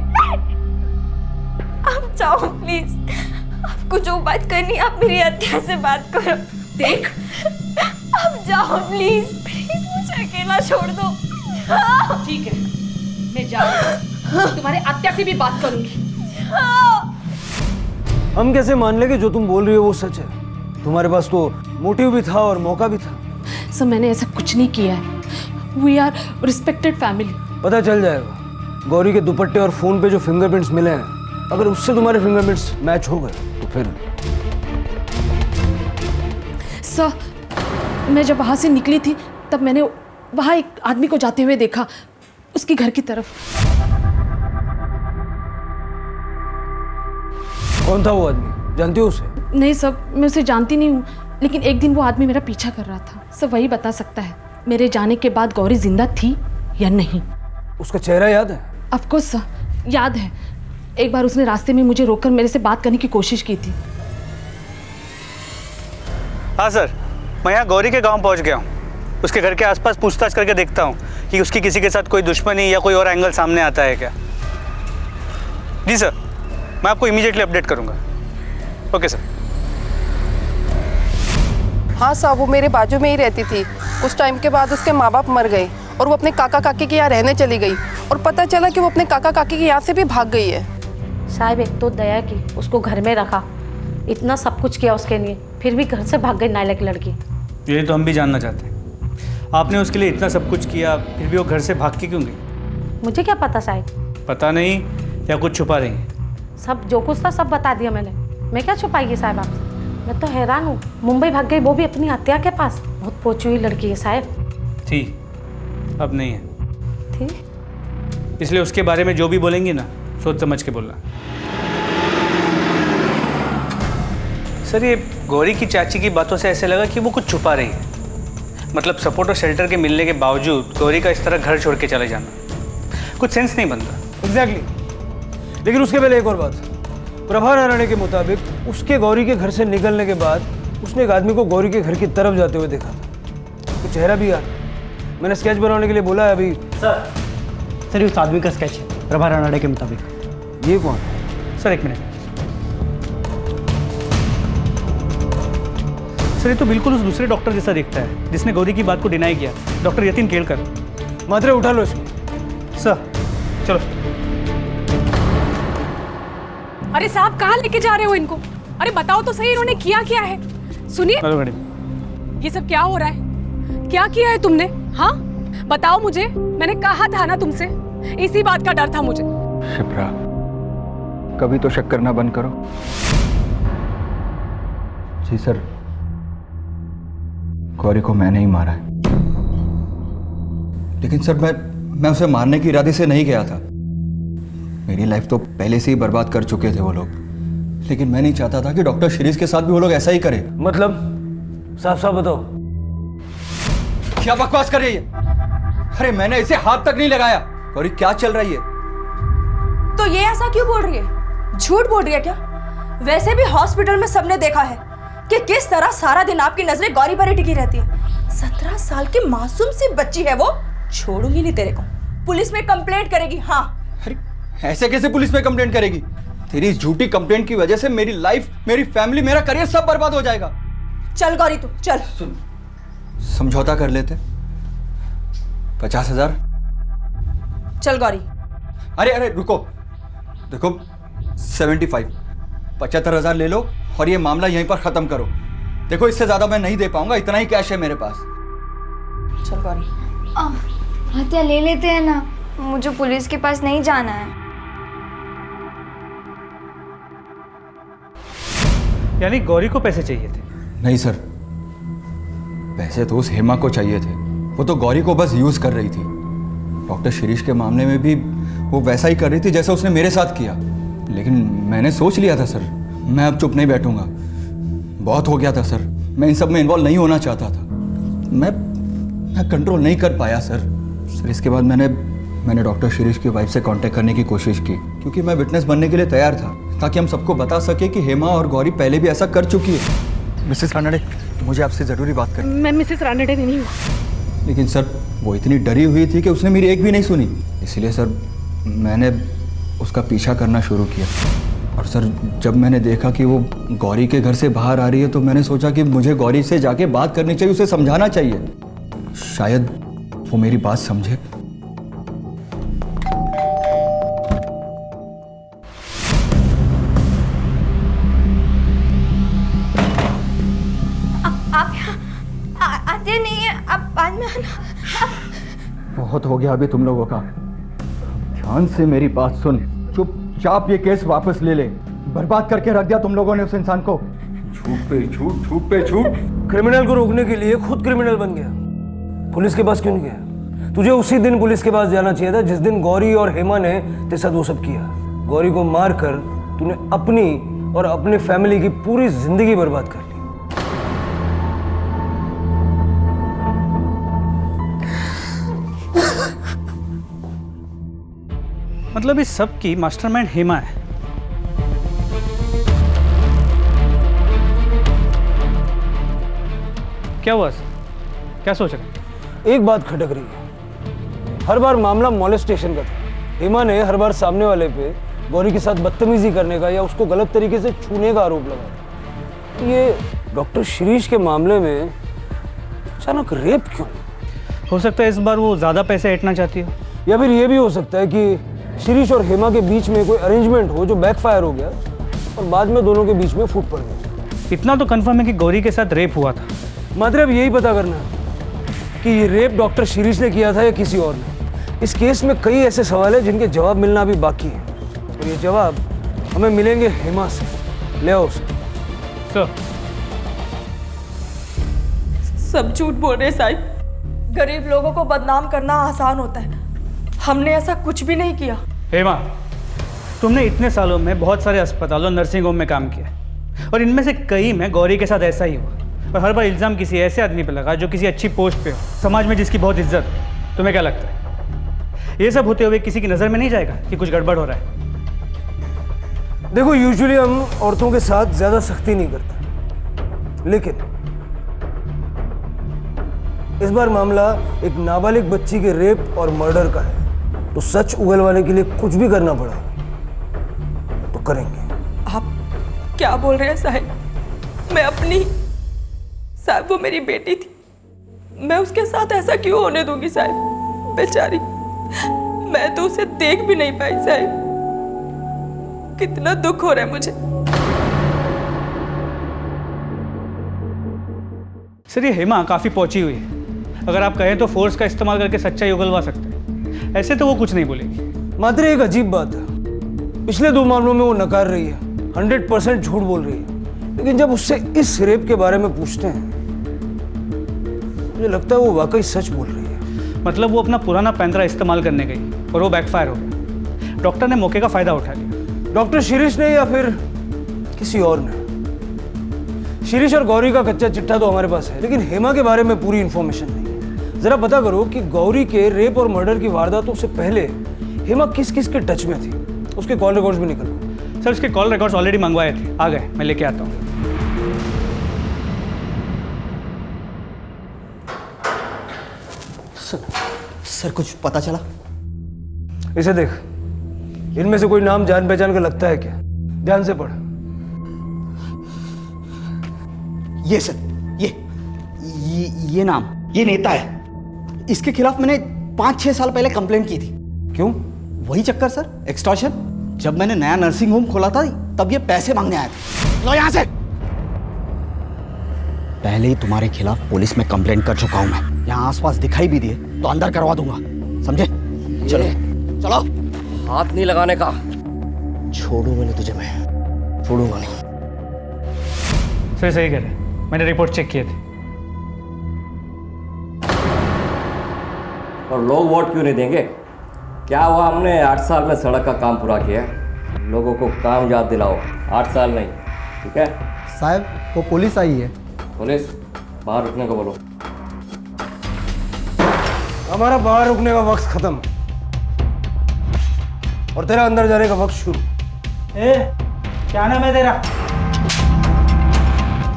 आप जाओ प्लीज, आपको जो बात करनी आप मेरी हत्या से बात करो। देख, आप जाओ प्लीज, प्लीज मुझे अकेला छोड़ दो। ठीक है, मैं जा रही हूँ, तुम्हारे हत्या से भी बात करूंगी। हम कैसे मान लेंगे जो तुम बोल रही हो वो सच है? तुम्हारे पास तो मोटिव भी था और मौका भी था। सर मैंने ऐसा कुछ नहीं किया है, वी आर रिस्पेक्टेड फैमिली। पता चल जाएगा। गौरी के दुपट्टे और फोन पे जो फिंगरप्रिंट्स मिले हैं, अगर उससे तुम्हारे फिंगरप्रिंट्स मैच हो गए तो फिर। सर मैं जब वहाँ से निकली थी तब मैंने वहाँ एक आदमी को जाते हुए देखा, उसकी घर की तरफ। कौन था वो आदमी? जानती हो उसे? नहीं सर, मैं उसे जानती नहीं हूँ, लेकिन एक दिन वो आदमी मेरा पीछा कर रहा था। सर वही बता सकता है मेरे जाने के बाद गौरी जिंदा थी या नहीं। उसका चेहरा याद है? ऑफ कोर्स सर, याद है। एक बार उसने रास्ते में मुझे रोककर मेरे से बात करने की कोशिश की थी। हाँ सर, मैं यहाँ गौरी के गांव पहुँच गया हूँ। उसके घर के आसपास पूछताछ करके देखता हूँ कि उसकी किसी के साथ कोई दुश्मनी या कोई और एंगल सामने आता है क्या। जी सर, मैं आपको इमीडिएटली अपडेट करूँगा। Okay sir. हाँ साहब, वो मेरे बाजू में ही रहती थी। कुछ टाइम के बाद उसके माँ बाप मर गए और वो अपने काका काकी के यहाँ रहने चली गई, और पता चला कि वो अपने काका काकी के यहाँ से भी भाग गई है। साहब एक तो दया की, उसको घर में रखा, इतना सब कुछ किया उसके लिए, फिर भी घर से भाग गई नालायक लड़की। ये तो हम भी जानना चाहते हैं। आपने उसके लिए इतना सब कुछ किया, फिर भी वो घर से भाग के क्यों गई? मुझे क्या पता साहब? पता नहीं या कुछ छुपा रही है? सब जो कुछ था सब बता दिया मैंने। मैं क्या छुपाएगी साहब आपसे? मैं तो हैरान हूँ, मुंबई भाग गई, वो भी अपनी हत्या के पास। बहुत पहुंची हुई लड़की है साहब। थी, अब नहीं है। थी? इसलिए उसके बारे में जो भी बोलेंगी ना, सोच समझ के बोलना। सर, ये गौरी की चाची की बातों से ऐसे लगा कि वो कुछ छुपा रही है। मतलब सपोर्ट और शेल्टर के मिलने के बावजूद गौरी का इस तरह घर छोड़ के चले जाना कुछ सेंस नहीं बनता। एग्जैक्टली। लेकिन उसके पहले एक और बात। प्रभा रानड़े के मुताबिक उसके गौरी के घर से निकलने के बाद उसने एक आदमी को गौरी के घर की तरफ जाते हुए देखा था। कुछ चेहरा भी यार, मैंने स्केच बनाने के लिए बोला है अभी। सर उस आदमी का स्केच है प्रभा रानड़े के मुताबिक। ये कौन? सर एक मिनट। सर ये तो बिल्कुल उस दूसरे डॉक्टर जैसा दिखता है जिसने गौरी की बात को डिनाई किया, डॉक्टर यतीन केलकर। मात्रे उठा लो इसको। सर चलो। अरे साहब कहाँ लेके जा रहे हो इनको? अरे बताओ तो सही, इन्होंने किया क्या है? सुनिए, हेलो मैडम। ये सब क्या हो रहा है? क्या किया है तुमने? हाँ बताओ मुझे, मैंने कहा था ना तुमसे, इसी बात का डर था मुझे। शिप्रा, कभी तो शक करना बंद करो। जी सर, गौरी को मैंने ही मारा है। लेकिन सर मैं उसे मारने के इरादे से नहीं गया था। मेरी लाइफ तो पहले से ही बर्बाद कर चुके थे वो लोग, लेकिन मैं नहीं चाहता था कि डॉक्टर शिरीष के साथ भी वो लोग ऐसा ही करें। मतलब साफ साफ बताओ, क्या बकवास कर रही है? अरे मैंने इसे हाथ तक नहीं लगाया। गौरी क्या चल रही है? तो ये ऐसा क्यों बोल रही है? झूठ बोल रही है क्या? वैसे भी हॉस्पिटल में सबने देखा है कि किस तरह सारा दिन आपकी नजरें गौरी पर ही टिकी रहती है। 17 साल की मासूम सी बच्ची है वो। छोड़ूंगी नहीं तेरे को, पुलिस में कंप्लेंट करेगी। हाँ। अरे ऐसे कैसे पुलिस में कंप्लेंट करेगी? तेरी झूठी कंप्लेंट की वजह से मेरी लाइफ, मेरी फैमिली, मेरा करियर सब बर्बाद हो जाएगा। चल गौरी तू चल। सुन, समझौता कर लेते। 50,000। चल गौरी। अरे रुको, देखो 75, 75,000 ले लो और ये मामला यहीं पर खत्म करो। देखो इससे ज्यादा मैं नहीं दे पाऊंगा, इतना ही कैश है मेरे पास। चल गौरी। हत्या ले लेते हैं ना, मुझे पुलिस के पास नहीं जाना है। यानी गौरी को पैसे चाहिए थे? नहीं सर, पैसे तो उस हेमा को चाहिए थे। वो तो गौरी को बस यूज कर रही थी। डॉक्टर शिरीष के मामले में भी वो वैसा ही कर रही थी जैसा उसने मेरे साथ किया। लेकिन मैंने सोच लिया था सर, मैं अब चुप नहीं बैठूंगा। बहुत हो गया था सर, मैं इन सब में इन्वॉल्व नहीं होना चाहता था। मैं कंट्रोल नहीं कर पाया सर। इसके बाद मैंने डॉक्टर शिरीष की वाइफ से कांटेक्ट करने की कोशिश की, क्योंकि मैं विटनेस बनने के लिए तैयार था, ताकि हम सबको बता सके कि हेमा और गौरी पहले भी ऐसा कर चुकी है। मिसेस रानड़े, मुझे आपसे ज़रूरी बात करनी। मैं मिसेस रानड़े नहीं हूँ। लेकिन सर वो इतनी डरी हुई थी कि उसने मेरी एक भी नहीं सुनी। इसलिए सर मैंने उसका पीछा करना शुरू किया। और सर जब मैंने देखा कि वो गौरी के घर से बाहर आ रही है, तो मैंने सोचा कि मुझे गौरी से जाके बात करनी चाहिए, उसे समझाना चाहिए। शायद वो मेरी बात समझे। आप आते नहीं है, आप बाद में आना। बहुत हो गया अभी तुम लोगों का। ध्यान से मेरी बात सुन, चुपचाप ये केस वापस ले ले। बर्बाद करके रख दिया तुम लोगों ने उस इंसान को। झूठ पे झूठ, झूठ पे झूठ। क्रिमिनल को रोकने के लिए खुद क्रिमिनल बन गया। पुलिस के पास क्यों नहीं गया? तुझे उसी दिन पुलिस के पास जाना चाहिए था जिस दिन गौरी और हेमा ने तेरे साथ वो सब किया। गौरी को मारकर तूने अपनी और अपने फैमिली की पूरी जिंदगी बर्बाद कर ली। मतलब इस सब की मास्टरमाइंड हेमा है? क्या हुआ सर? क्या सोच रहे? एक बात खटक रही है। हर बार मामला मॉलेस्टेशन का था। हेमा ने हर बार सामने वाले पे गौरी के साथ बदतमीजी करने का या उसको गलत तरीके से छूने का आरोप लगाया। ये डॉक्टर शिरीष के मामले में अचानक रेप क्यों? हो सकता है इस बार वो ज्यादा पैसे ऐंठना चाहती हो, या फिर ये भी हो सकता है कि शिरीष और हेमा के बीच में कोई अरेंजमेंट हो जो बैकफायर हो गया और बाद में दोनों के बीच में फूट पड़ गई। इतना तो कंफर्म है कि गौरी के साथ रेप हुआ था। मतलब यही पता करना है। कि ये रेप डॉक्टर शिरीष ने किया था या किसी और ने। इस केस में कई ऐसे सवाल हैं जिनके जवाब मिलना अभी बाकी है, और ये जवाब हमें मिलेंगे हेमा से। ले आओ उसे। सर, सब झूठ बोल रहे साहिब। गरीब लोगों को बदनाम करना आसान होता है, हमने ऐसा कुछ भी नहीं किया। हेमा, तुमने इतने सालों में बहुत सारे अस्पतालों नर्सिंग होम में काम किया, और इनमें से कई में गौरी के साथ ऐसा ही हुआ। और हर बार इल्ज़ाम किसी ऐसे आदमी पे लगा जो किसी अच्छी पोस्ट पे हो, समाज में जिसकी बहुत इज्जत हो। तुम्हें क्या लगता है ये सब होते हुए किसी की नज़र में नहीं जाएगा कि कुछ गड़बड़ हो रहा है? देखो, यूजुअली हम औरतों के साथ ज्यादा सख्ती नहीं करते, लेकिन इस बार मामला एक नाबालिग बच्ची के रेप और मर्डर का है, तो सच उगलवाने के लिए कुछ भी करना पड़ा तो करेंगे। आप क्या बोल रहे हैं साहिब? मैं अपनी साहिब, वो मेरी बेटी थी, मैं उसके साथ ऐसा क्यों होने दूंगी साहिब? बेचारी, मैं तो उसे देख भी नहीं पाई साहिब। कितना दुख हो रहा है मुझे। सर, ये हेमा काफ़ी पहुंची हुई है। अगर आप कहें तो फोर्स का इस्तेमाल करके सच्चाई उगलवा सकते हैं। ऐसे तो वो कुछ नहीं बोलेगी। मात्र एक अजीब बात है, पिछले 2 मामलों में वो नकार रही है, 100% झूठ बोल रही है, लेकिन जब उससे इस रेप के बारे में पूछते हैं मुझे लगता है वो वाकई सच बोल रही है। मतलब वो अपना पुराना पैंतरा इस्तेमाल करने गई और वो बैकफायर हो गया। डॉक्टर ने मौके का फ़ायदा उठा लिया। डॉक्टर शिरीष ने या फिर किसी और ने? शिरीष और गौरी का कच्चा चिट्ठा तो हमारे पास है, लेकिन हेमा के बारे में पूरी इन्फॉर्मेशन नहीं है। जरा पता करो कि गौरी के रेप और मर्डर की वारदातों से पहले हेमा किस किस के टच में थी। उसके कॉल रिकॉर्ड्स भी निकलो। सर, उसके कॉल रिकॉर्ड्स ऑलरेडी मंगवाए थे, आ गए, मैं लेके आता हूँ। सर, कुछ पता चला? इसे देख, इनमें से कोई नाम जान पहचान का लगता है क्या? ध्यान से पढ़। ये सर, ये नाम, ये नेता है। इसके खिलाफ मैंने 5-6 साल पहले कंप्लेंट की थी। क्यों? वही चक्कर सर, एक्सटॉर्शन। जब मैंने नया नर्सिंग होम खोला था तब ये पैसे मांगने आए थे। लो यहाँ से। पहले ही तुम्हारे खिलाफ पुलिस में कंप्लेंट कर चुका हूं मैं। यहाँ आसपास दिखाई भी दिए तो अंदर करवा दूंगा, समझे? चलो चलो। हाथ नहीं लगाने का। छोड़ूंगा नहीं तुझे, मैं छोड़ूंगा नहीं। सर, सही कह रहे, मैंने रिपोर्ट चेक किए थे। और लोग वोट क्यों नहीं देंगे? क्या हुआ, हमने 8 साल में सड़क का काम पूरा किया है। लोगों को काम याद दिलाओ, 8 साल नहीं, ठीक है? साहब, वो पुलिस आई है। पुलिस? बाहर रुकने को बोलो। हमारा बाहर रुकने का वक्त खत्म और तेरा अंदर जाने का वक्त शुरू। क्या नाम है तेरा?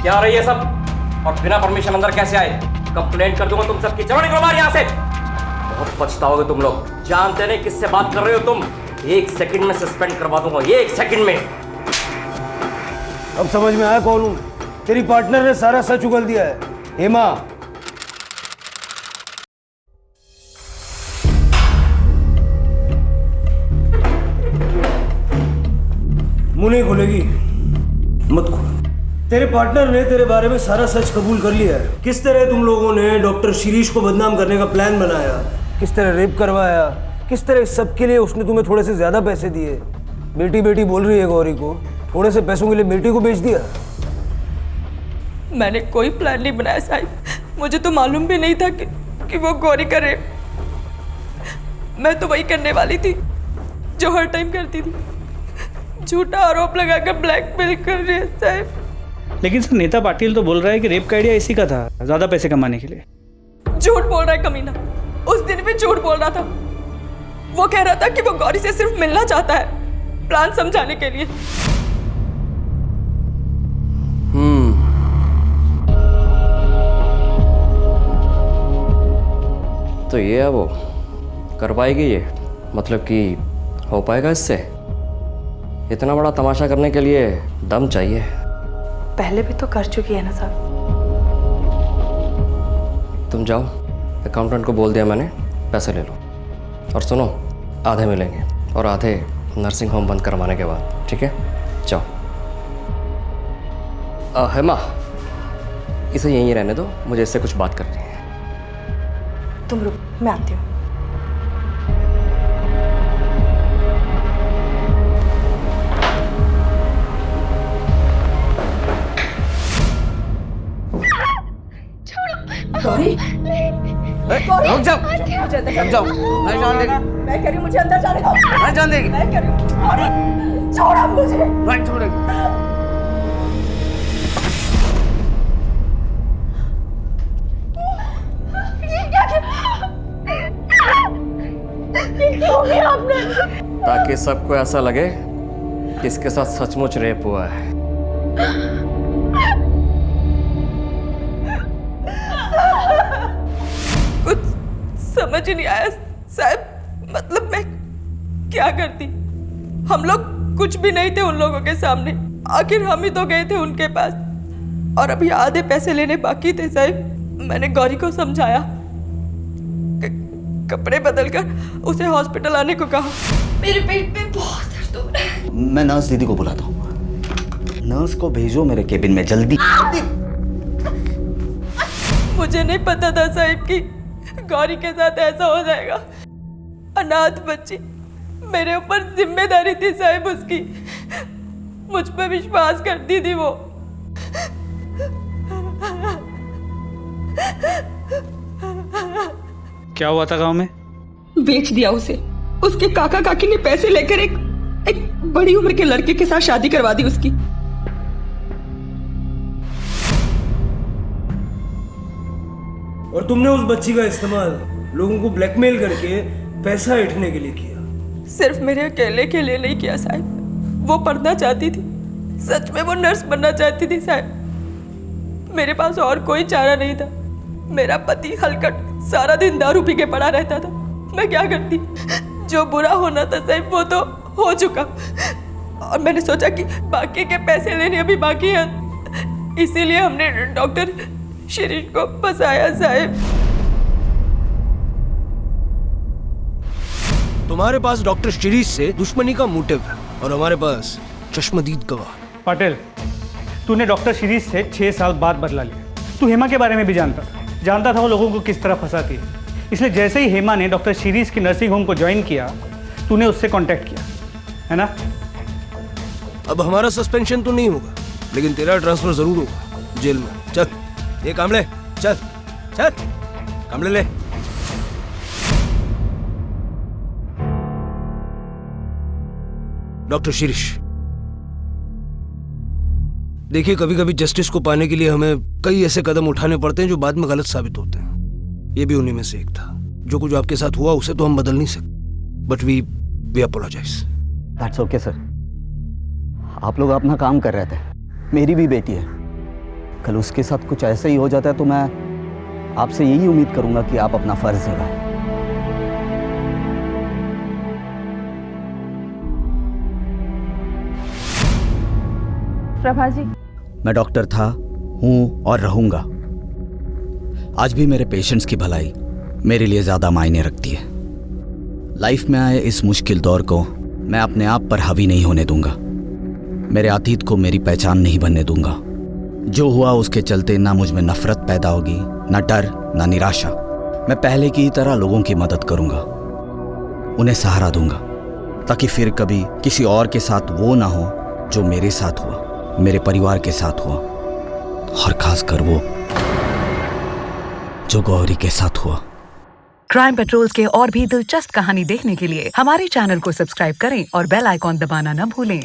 क्या रही है सब? और बिना परमिशन अंदर कैसे आए? कंप्लेंट कर दूंगा तुम सबकी। चलो निकलो बाहर यहाँ से। बहुत पछताओगे तुम लोग। जानते नहीं किससे बात कर रहे हो तुम। 1 सेकंड में सस्पेंड करवा दूंगा, 1 सेकंड में। अब समझ में आया कौन हूं? तेरी पार्टनर ने सारा सच उगल दिया है, हेमा। मुंह नहीं खोलेगी? मत खोल। तेरे पार्टनर ने तेरे बारे में सारा सच कबूल कर लिया है। किस तरह तुम लोगों ने डॉक्टर शिरीष को बदनाम करने का प्लान बनाया, किस तरह रेप करवाया, किस तरह इस सब के लिए उसने तुम्हें थोड़े से ज्यादा पैसे दिए। बेटी बेटी बोल रही है गौरी को, थोड़े से पैसों के लिए बेटी को बेच दिया। मैंने कोई प्लान नहीं बनाया साहिब। मुझे तो मालूम भी नहीं था कि वो गौरी का रेप। मैं तो वही करने वाली थी जो हर टाइम करती थी, झूठा आरोप लगाकर ब्लैकमेल कर रही है साहिब। लेकिन सर, नेता पाटिल तो बोल रहा है कि रेप का आइडिया इसी का था, ज्यादा पैसे कमाने के लिए। झूठ बोल रहा है कमीना। उस दिन भी झूठ बोल रहा था। वो कह रहा था कि वो गौरी से सिर्फ मिलना चाहता है, प्लान समझाने के लिए। तो ये है वो कर पाएगी ये? मतलब कि हो पाएगा इससे? इतना बड़ा तमाशा करने के लिए दम चाहिए। पहले भी तो कर चुकी है ना साहब। तुम जाओ, अकाउंटेंट को बोल दिया मैंने, पैसे ले लो। और सुनो, आधे मिलेंगे और आधे नर्सिंग होम बंद करवाने के बाद, ठीक है? जाओ। हेमा, इसे यहीं रहने दो, मुझे इससे कुछ बात करनी है। तुम रुक, मैं आती हूँ। गौरी, रुक जाओ, रुक जाओ, नहीं जान देगी। मैं कह रही हूँ मुझे अंदर जाने दो। नहीं जान देगी। मैं कह रही हूँ गौरी, छोड़ो मुझे। नहीं छोड़ेगी। ये क्या हो गया आपने? ताकि सबको ऐसा लगे कि इसके साथ सचमुच रेप हुआ है। कुछ समझ ही नहीं आया साहब, मतलब मैं क्या करती? हम लोग कुछ भी नहीं थे उन लोगों के सामने, आखिर हम ही तो गए थे उनके पास और अभी आधे पैसे लेने बाकी थे साहब। मैंने गौरी को समझाया, कपड़े बदलकर उसे हॉस्पिटल आने को कहा। मेरे पेट में बहुत दर्द हो रहा है। मैं नर्स दीदी को बुलाता हूँ। नर्स को भेजो मेरे केबिन में जल्दी। मुझे नहीं पता था साहब कि गौरी के साथ ऐसा हो जाएगा। अनाथ बच्ची, मेरे ऊपर जिम्मेदारी थी साहब उसकी, मुझ पर विश्वास करती थी वो। क्या हुआ था गांव में? बेच दिया उसे। उसके काका काकी ने पैसे लेकर एक बड़ी उम्र के लड़के के साथ शादी करवा दी उसकी। और तुमने उस बच्ची का इस्तेमाल लोगों को ब्लैकमेल करके पैसा ऐंठने के लिए किया। सिर्फ मेरे अकेले के लिए नहीं किया साहब, वो पढ़ना चाहती थी, सच में वो नर्स बनना चाहती थी साहब। मेरे पास और कोई चारा नहीं था। मेरा पति हलकट सारा दिन दारू पी के पड़ा रहता था। मैं क्या करती? जो बुरा होना था साहब वो तो हो चुका, और मैंने सोचा कि बाकी के पैसे लेने अभी बाकी हैं, इसीलिए हमने डॉक्टर शिरीष को फंसाया साहब। तुम्हारे पास डॉक्टर शिरीष से दुश्मनी का मोटिव है और हमारे पास चश्मदीद गवाह। पटेल, तूने डॉक्टर शिरीष से 6 साल बाद बदला लिया। तू हेमा के बारे में भी जानता था वो लोगों को किस तरह फंसाती है। इसलिए जैसे ही हेमा ने डॉक्टर शिरीष की नर्सिंग होम को ज्वाइन किया, तूने उससे कांटेक्ट किया, है ना? अब हमारा सस्पेंशन तो नहीं होगा, लेकिन तेरा ट्रांसफर जरूर होगा जेल में। चल ये कामले, चल चल कामले ले। डॉक्टर शिरीष, देखिए कभी कभी जस्टिस को पाने के लिए हमें कई ऐसे कदम उठाने पड़ते हैं जो बाद में गलत साबित होते हैं। ये भी उन्हीं में से एक था। जो कुछ आपके साथ हुआ उसे तो हम बदल नहीं सकते, but we apologize. That's okay sir. आप लोग अपना काम कर रहे थे, मेरी भी बेटी है। कल उसके साथ कुछ ऐसा ही हो जाता है तो मैं आपसे यही उम्मीद करूंगा कि आप अपना फर्ज निभाएं। प्रभा जी, मैं डॉक्टर था, हूं और रहूंगा। आज भी मेरे पेशेंट्स की भलाई मेरे लिए ज्यादा मायने रखती है। लाइफ में आए इस मुश्किल दौर को मैं अपने आप पर हावी नहीं होने दूंगा। मेरे अतीत को मेरी पहचान नहीं बनने दूंगा। जो हुआ उसके चलते ना मुझ में नफरत पैदा होगी, ना डर, ना निराशा। मैं पहले की तरह लोगों की मदद करूंगा, उन्हें सहारा दूंगा, ताकि फिर कभी किसी और के साथ वो ना हो जो मेरे साथ हुआ, मेरे परिवार के साथ हुआ, और खासकर वो जो गौरी के साथ हुआ। क्राइम पेट्रोल्स के और भी दिलचस्प कहानी देखने के लिए हमारे चैनल को सब्सक्राइब करें और बेल आइकॉन दबाना न भूलें।